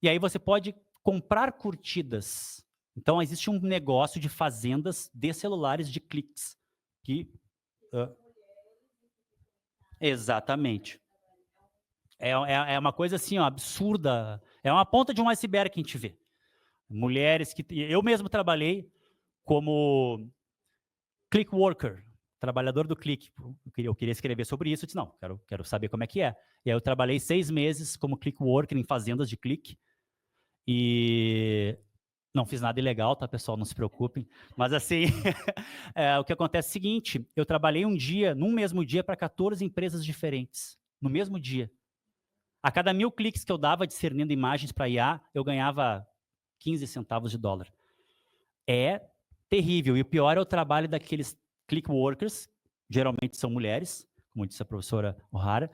E aí você pode comprar curtidas. Então, existe um negócio de fazendas de celulares de cliques. Exatamente. É uma coisa assim, ó, absurda. É uma ponta de um iceberg que a gente vê. Mulheres que... Eu mesmo trabalhei como click worker, trabalhador do clique. Eu queria escrever sobre isso. Eu disse, não, quero saber como é que é. E aí eu trabalhei 6 meses como click worker em fazendas de clique. E não fiz nada ilegal, tá, pessoal? Não se preocupem. Mas assim, o que acontece é o seguinte, eu trabalhei num mesmo dia, para 14 empresas diferentes. No mesmo dia. A cada 1000 cliques que eu dava discernindo imagens para IA, eu ganhava 15 centavos de dólar. É terrível. E o pior é o trabalho daqueles click workers, geralmente são mulheres, como disse a professora O'Hara,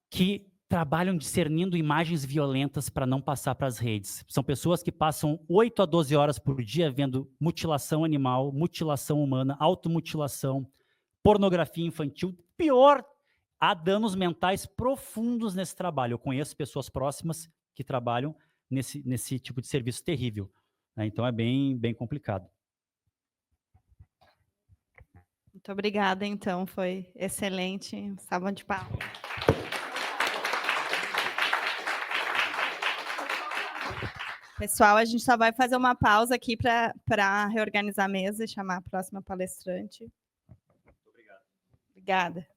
que trabalham discernindo imagens violentas para não passar para as redes. São pessoas que passam 8 a 12 horas por dia vendo mutilação animal, mutilação humana, automutilação, pornografia infantil. Pior, há danos mentais profundos nesse trabalho. Eu conheço pessoas próximas que trabalham nesse tipo de serviço terrível. Né? Então é bem complicado. Muito obrigada, então. Foi excelente. Salva de palmas. Pessoal, a gente só vai fazer uma pausa aqui para reorganizar a mesa e chamar a próxima palestrante. Muito obrigado. Obrigada.